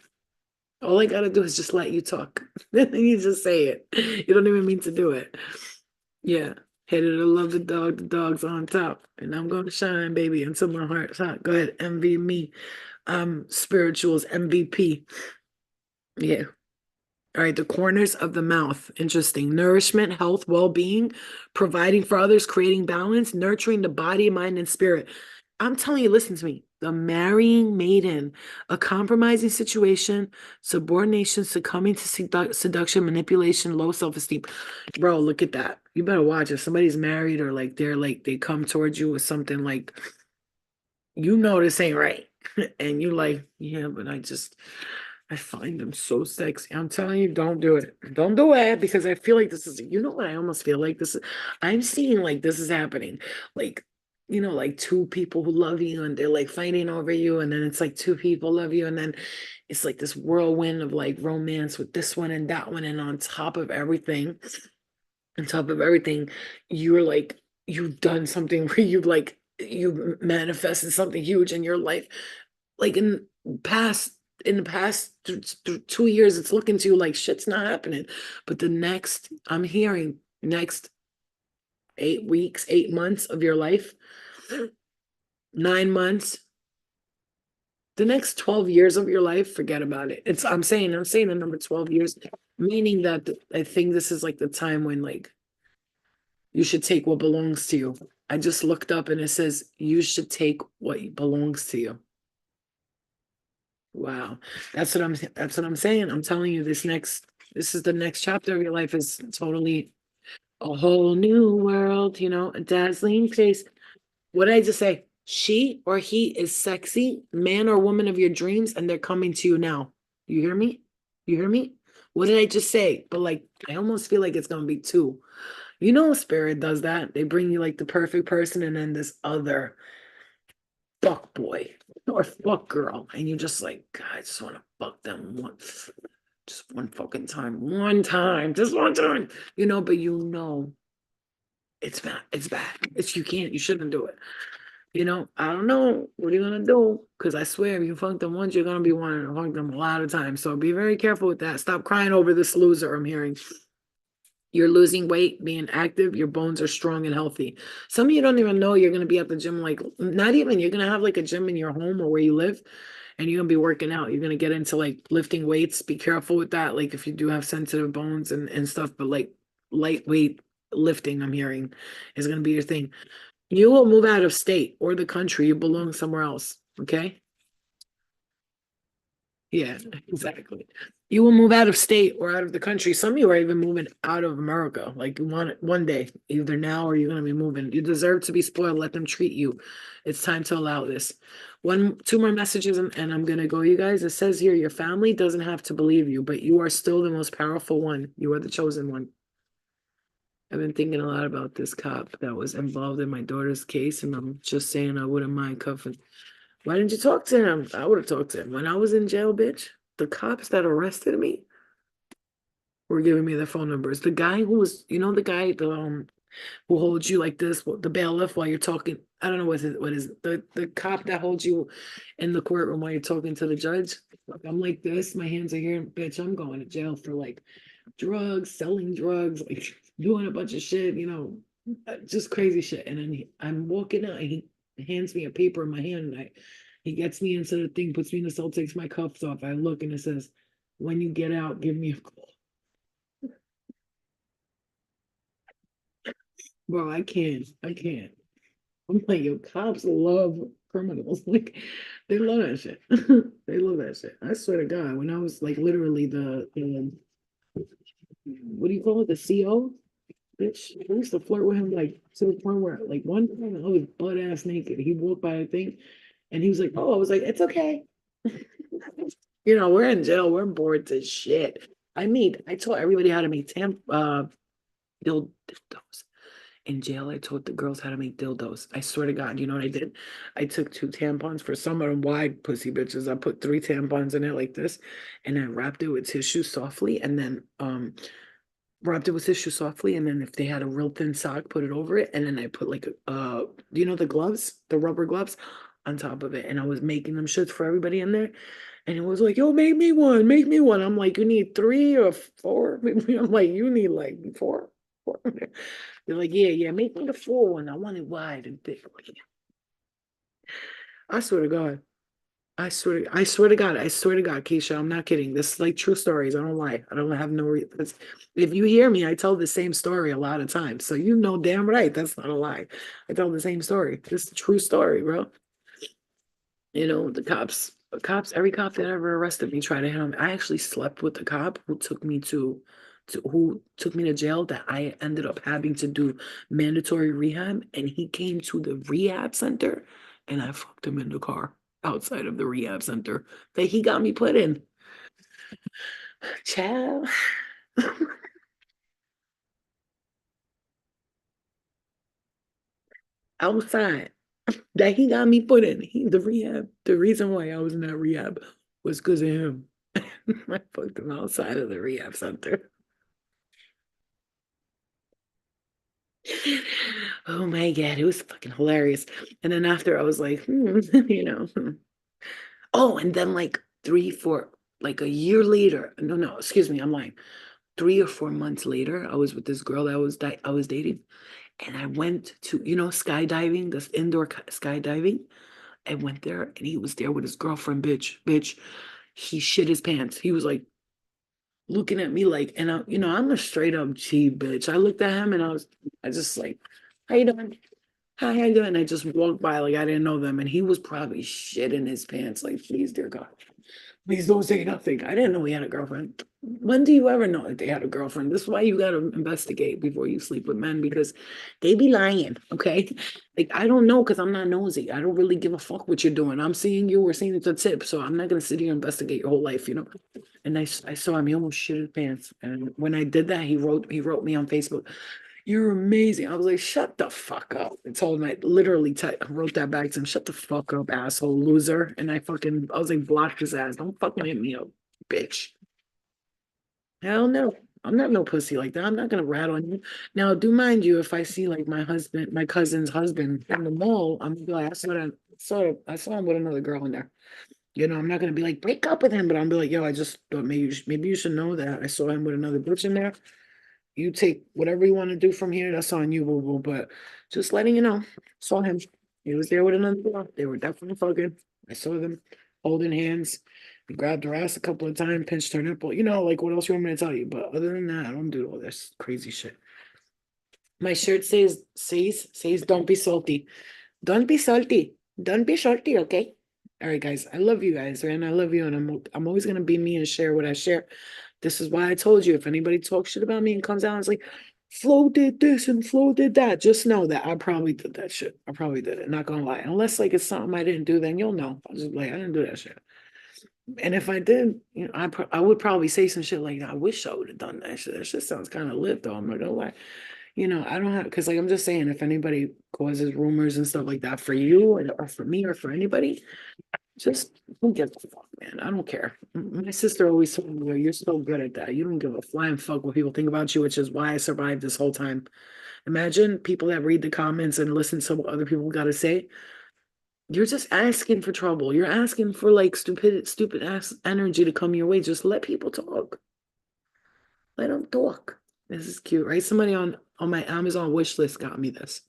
all I gotta do is just let you talk. Then you just say it. You don't even mean to do it. Yeah. Headed to love the dog's on top. And I'm gonna shine, baby, until my heart's hot. Go ahead, envy me. Spirituals MVP. Yeah. All right, the corners of the mouth. Interesting. Nourishment, health, well-being, providing for others, creating balance, nurturing the body, mind, and spirit. I'm telling you, listen to me. The marrying maiden, a compromising situation, subordination, succumbing to seduction, manipulation, low self-esteem. Bro, look at that. You better watch. If somebody's married or like they come towards you with something like, this ain't right. And you like, yeah, but I find them so sexy. I'm telling you, don't do it. Don't do it because I feel like this is, what I almost feel like this is, I'm seeing like this is happening. Like, like two people who love you and they're like fighting over you. And then it's like two people love you. And then it's like this whirlwind of like romance with this one and that one. And on top of everything, you're like, you've done something where you manifested something huge in your life like in the past 2 years, it's looking to you like shit's not happening. But the next, I'm hearing next 8 weeks, 8 months of your life, 9 months, the next 12 years of your life, forget about it. I'm saying the number 12 years, meaning that I think this is like the time when like you should take what belongs to you. I just looked up and it says you should take what belongs to you. Wow. That's what I'm saying. I'm telling you this is the next chapter of your life is totally a whole new world, a dazzling face. What did I just say? She or he is sexy, man or woman of your dreams, and they're coming to you now. You hear me? You hear me? What did I just say? But like, I almost feel like it's gonna be two. Spirit does that. They bring you like the perfect person, and then this other fuck boy or fuck girl, and you just like, God, I just want to fuck them once, just one fucking time, one time, just one time, but it's bad, it's bad. You shouldn't do it. I don't know. What are you gonna do? Because I swear, if you fuck them once, you're gonna be wanting to fuck them a lot of times. So be very careful with that. Stop crying over this loser. I'm hearing you're losing weight, being active. Your bones are strong and healthy. Some of you don't even know you're gonna be at the gym. Like, not even you're gonna have like a gym in your home or where you live, and you're gonna be working out. You're gonna get into like lifting weights. Be careful with that. Like if you do have sensitive bones and stuff, but like lightweight lifting, I'm hearing, is gonna be your thing. You will move out of state or the country. You belong somewhere else. Okay. Yeah, exactly. You will move out of state or out of the country. Some of you are even moving out of America. Like you want it one day, either now or you're gonna be moving. You deserve to be spoiled. Let them treat you. It's time to allow this. Two more messages, and I'm gonna go, you guys. It says here, your family doesn't have to believe you, but you are still the most powerful one. You are the chosen one. I've been thinking a lot about this cop that was involved in my daughter's case, and I'm just saying I wouldn't mind cuffing. Why didn't you talk to him? I would have talked to him. When I was in jail, bitch, the cops that arrested me were giving me their phone numbers. The guy who was, the guy, who holds you like this, the bailiff while you're talking. I don't know what is the cop that holds you in the courtroom while you're talking to the judge. Like, I'm like this, my hands are here, bitch. I'm going to jail for like drugs, selling drugs, like doing a bunch of shit, just crazy shit. And then I'm walking out, and he hands me a paper in my hand, and he gets me into the thing, puts me in the cell, takes my cuffs off. I look, and it says, "When you get out, give me a call." Bro, I can't. I'm like, yo, cops love criminals. Like, they love that shit. They love that shit. I swear to God, when I was like literally the what do you call it? The CO? Bitch, I used to flirt with him like to the point where like one time I was butt ass naked. He walked by the thing and he was like, "Oh," I was like, "It's okay." We're in jail, we're bored to shit. I taught everybody how to make dildos. In jail, I taught the girls how to make dildos. I swear to God, you know what I did? I took 2 tampons for some of them wide pussy bitches. I put 3 tampons in it like this, and I wrapped it with tissue softly, and then wrapped it with tissue softly, and then if they had a real thin sock, put it over it, and then I put like the gloves, the rubber gloves, on top of it, and I was making them shits for everybody in there, and it was like, "Yo, make me one, make me one." I'm like, "You need 3 or 4?" I'm like, "You need like four." Four. They're like, "Yeah, yeah, make me the full one. I want it wide and thick." I swear to God. I swear to God, Keisha, I'm not kidding. This is like true stories. I don't lie. I don't have no reason. If you hear me, I tell the same story a lot of times. So you know damn right that's not a lie. I tell the same story. This is a true story, bro. Every cop that ever arrested me tried to hit on me. I actually slept with the cop who took me to jail that I ended up having to do mandatory rehab, and he came to the rehab center, and I fucked him in the car outside of the rehab center that he got me put in. Child. Outside that he got me put in. The reason why I was in that rehab was because of him. I fucked him outside of the rehab center. Oh my God, it was fucking hilarious. And then after I was like, Oh, and then like 3, 4, like a year later. No, excuse me, I'm lying. 3 or 4 months later, I was with this girl that I was dating, and I went to, skydiving, this indoor skydiving. I went there, and he was there with his girlfriend, bitch. He shit his pants. He was like looking at me like, and I'm a straight up G bitch. I looked at him and I just like, how you doing? Hi, how you doing? I just walked by like I didn't know them, and he was probably shitting his pants. Like, please, dear God, please don't say nothing. I didn't know he had a girlfriend. When do you ever know that they had a girlfriend? This is why you gotta investigate before you sleep with men, because they be lying. Okay, like I don't know because I'm not nosy. I don't really give a fuck what you're doing. I'm seeing you. We're seeing the tip, so I'm not gonna sit here and investigate your whole life. And I saw him. He almost shit his pants. And when I did that, he wrote me on Facebook, "You're amazing." I was like, "Shut the fuck up." I told him, I literally wrote that back to him, "Shut the fuck up, asshole, loser." And I was like, blocked his ass. Don't fucking hit me up, bitch. Hell no. I'm not no pussy like that. I'm not gonna rat on you. Now, do mind you, if I see like my cousin's husband in the mall, I'm gonna be like, I saw him with another girl in there. I'm not gonna be like, break up with him, but I'm be like, yo, I just thought maybe you should know that I saw him with another bitch in there. You take whatever you want to do from here. That's on you, boo boo. But just letting you know, saw him. He was there with another girl. They were definitely fucking. I saw them holding hands. He grabbed her ass a couple of times, pinched her nipple. Like what else you want me to tell you? But other than that, I don't do all this crazy shit. My shirt says, don't be salty. Don't be salty. Don't be salty, okay? All right, guys. I love you guys, right? And I love you, and I'm always gonna be me and share what I share. This is why I told you, if anybody talks shit about me and comes out and is like, Flo did this and Flo did that, just know that I probably did that shit. I probably did it. Not gonna lie. Unless like it's something I didn't do, then you'll know. I'll just be like, I didn't do that shit. And if I did, I would probably say some shit like, I wish I would have done that shit. That shit sounds kind of lit though. I'm not gonna lie. I don't have, because like I'm just saying, if anybody causes rumors and stuff like that for you or for me or for anybody, just don't give a fuck, man. I don't care. My sister always told me, "You're so good at that. You don't give a flying fuck what people think about you," which is why I survived this whole time. Imagine people that read the comments and listen to what other people got to say. You're just asking for trouble. You're asking for like stupid ass energy to come your way. Just let people talk. Let them talk. This is cute, right? Somebody on my Amazon wish list got me this.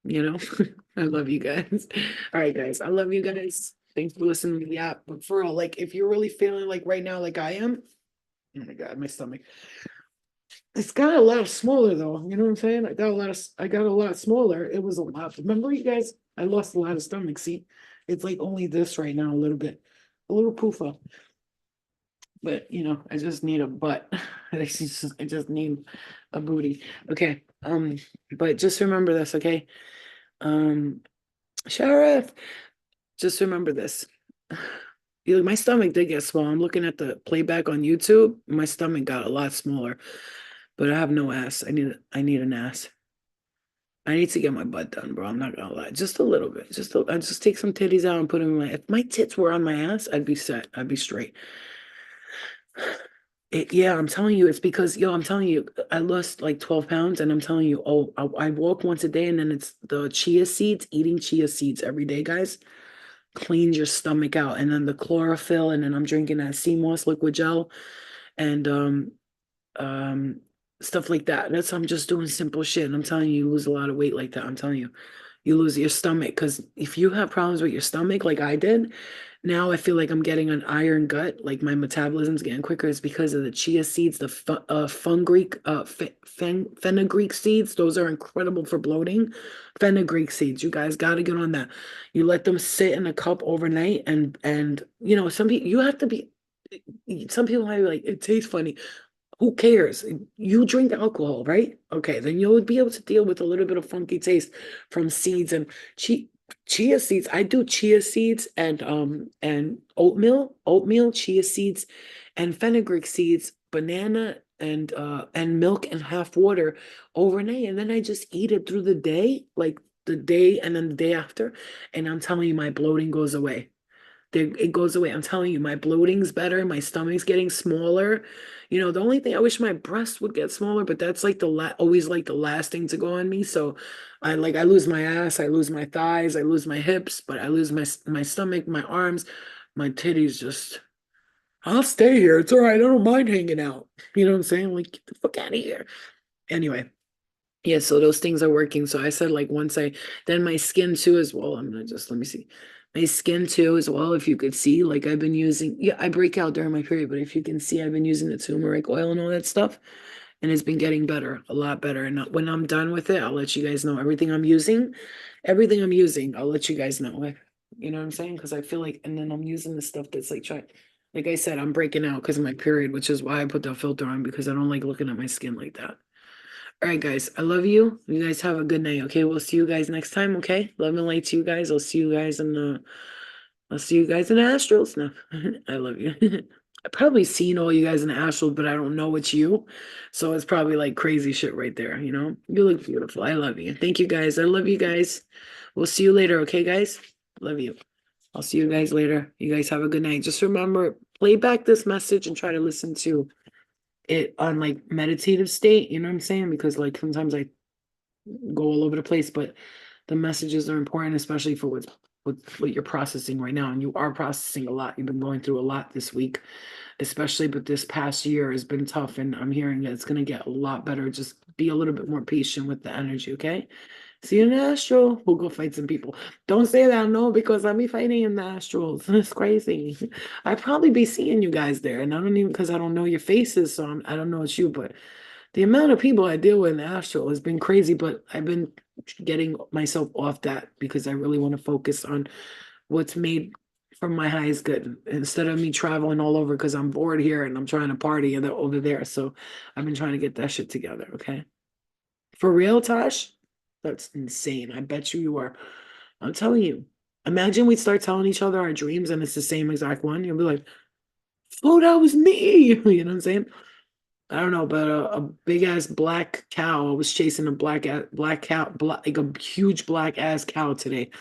You know, I love you guys. All right, guys. I love you guys. Thanks for listening to the app. But for real, like if you're really feeling like right now, like I am, oh my God, my stomach. It's got a lot smaller though. You know what I'm saying? I got a lot smaller. It was a lot. Remember you guys? I lost a lot of stomach. See, it's like only this right now, a little bit, a little poofa. But I just need a butt. I just need a booty. Okay. But just remember this, okay? Um, Sheriff, just remember this. My stomach did get small. I'm looking at the playback on YouTube. My stomach got a lot smaller, but I have no ass. I need an ass. I need to get my butt done, bro. I'm not gonna lie. Just a little bit. I just take some titties out and put them in my. If my tits were on my ass, I'd be set. I'd be straight. Yeah, I'm telling you, it's because, I'm telling you, I lost like 12 pounds, and I'm telling you, oh, I walk once a day, and then it's the chia seeds, eating chia seeds every day, guys, cleans your stomach out. And then the chlorophyll, and then I'm drinking that sea moss liquid gel, and um stuff like that. I'm just doing simple shit, and I'm telling you, you lose a lot of weight like that. I'm telling you, you lose your stomach, because if you have problems with your stomach like I did, now I feel like I'm getting an iron gut, like my metabolism's getting quicker. It's because of the chia seeds, the fenugreek, fenugreek seeds. Those are incredible for bloating. Fenugreek seeds, you guys got to get on that. You let them sit in a cup overnight, and some people, you have to be. Some people might be like, it tastes funny. Who cares? You drink alcohol, right? Okay, then you'll be able to deal with a little bit of funky taste from seeds and chia seeds. I do chia seeds and oatmeal, chia seeds, and fenugreek seeds, banana and milk and half water overnight, and then I just eat it through the day, like the day and then the day after, and I'm telling you, my bloating goes away. It goes away. I'm telling you, my bloating's better, my stomach's getting smaller. You know, the only thing I wish my breast would get smaller, but that's like always like the last thing to go on me. So I lose my ass, I lose my thighs, I lose my hips, but I lose my stomach, my arms, my titties just I'll stay here. It's all right. I don't mind hanging out. You know what I'm saying? Like, get the fuck out of here. Anyway, yeah, so those things are working. So I said, like, then my skin too as well. I'm gonna just, let me see. My skin too as well. If you could see, like, I've been using, yeah, I break out during my period, but if you can see, I've been using the turmeric oil and all that stuff. And it's been getting better, a lot better. And when I'm done with it, I'll let you guys know everything I'm using, I'll let you guys know. You know what I'm saying? Because I feel like, and then I'm using the stuff that's like I said, I'm breaking out because of my period, which is why I put the filter on because I don't like looking at my skin like that. All right, guys, I love you. You guys have a good night. Okay, we'll see you guys next time. Okay, love and light to you guys. I'll see you guys in the astrals. No, I love you. I've probably seen all you guys in the astral, but I don't know it's you. So it's probably like crazy shit right there, you know? You look beautiful. I love you. Thank you guys. I love you guys. We'll see you later, okay, guys? Love you. I'll see you guys later. You guys have a good night. Just remember, play back this message and try to listen to it on like meditative state, you know what I'm saying? Because like sometimes I go all over the place, but the messages are important, especially for what you're processing right now. And you are processing a lot. You've been going through a lot this week, especially, but this past year has been tough. And I'm hearing that it's going to get a lot better. Just be a little bit more patient with the energy, okay? See you in the astral. We'll go fight some people. Don't say that, no, because I'll be fighting in the astrals. It's crazy. I'd probably be seeing you guys there. And I don't even, because I don't know your faces, so I don't know it's you, but the amount of people I deal with in the astral has been crazy, but I've been getting myself off that because I really want to focus on what's made from my highest good instead of me traveling all over because I'm bored here and I'm trying to party and they're over there. So I've been trying to get that shit together. Okay. For real, Tosh? That's insane. I bet you are. I'm telling you. Imagine we start telling each other our dreams and it's the same exact one. You'll be like, oh, that was me. You know what I'm saying? I don't know, but a big ass black cow. I was chasing a black cow, like a huge black ass cow today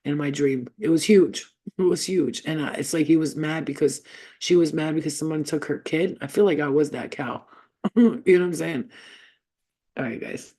in my dream. It was huge. It was huge, and it's like he was mad because she was mad because someone took her kid. I feel like I was that cow. You know what I'm saying? All right, guys.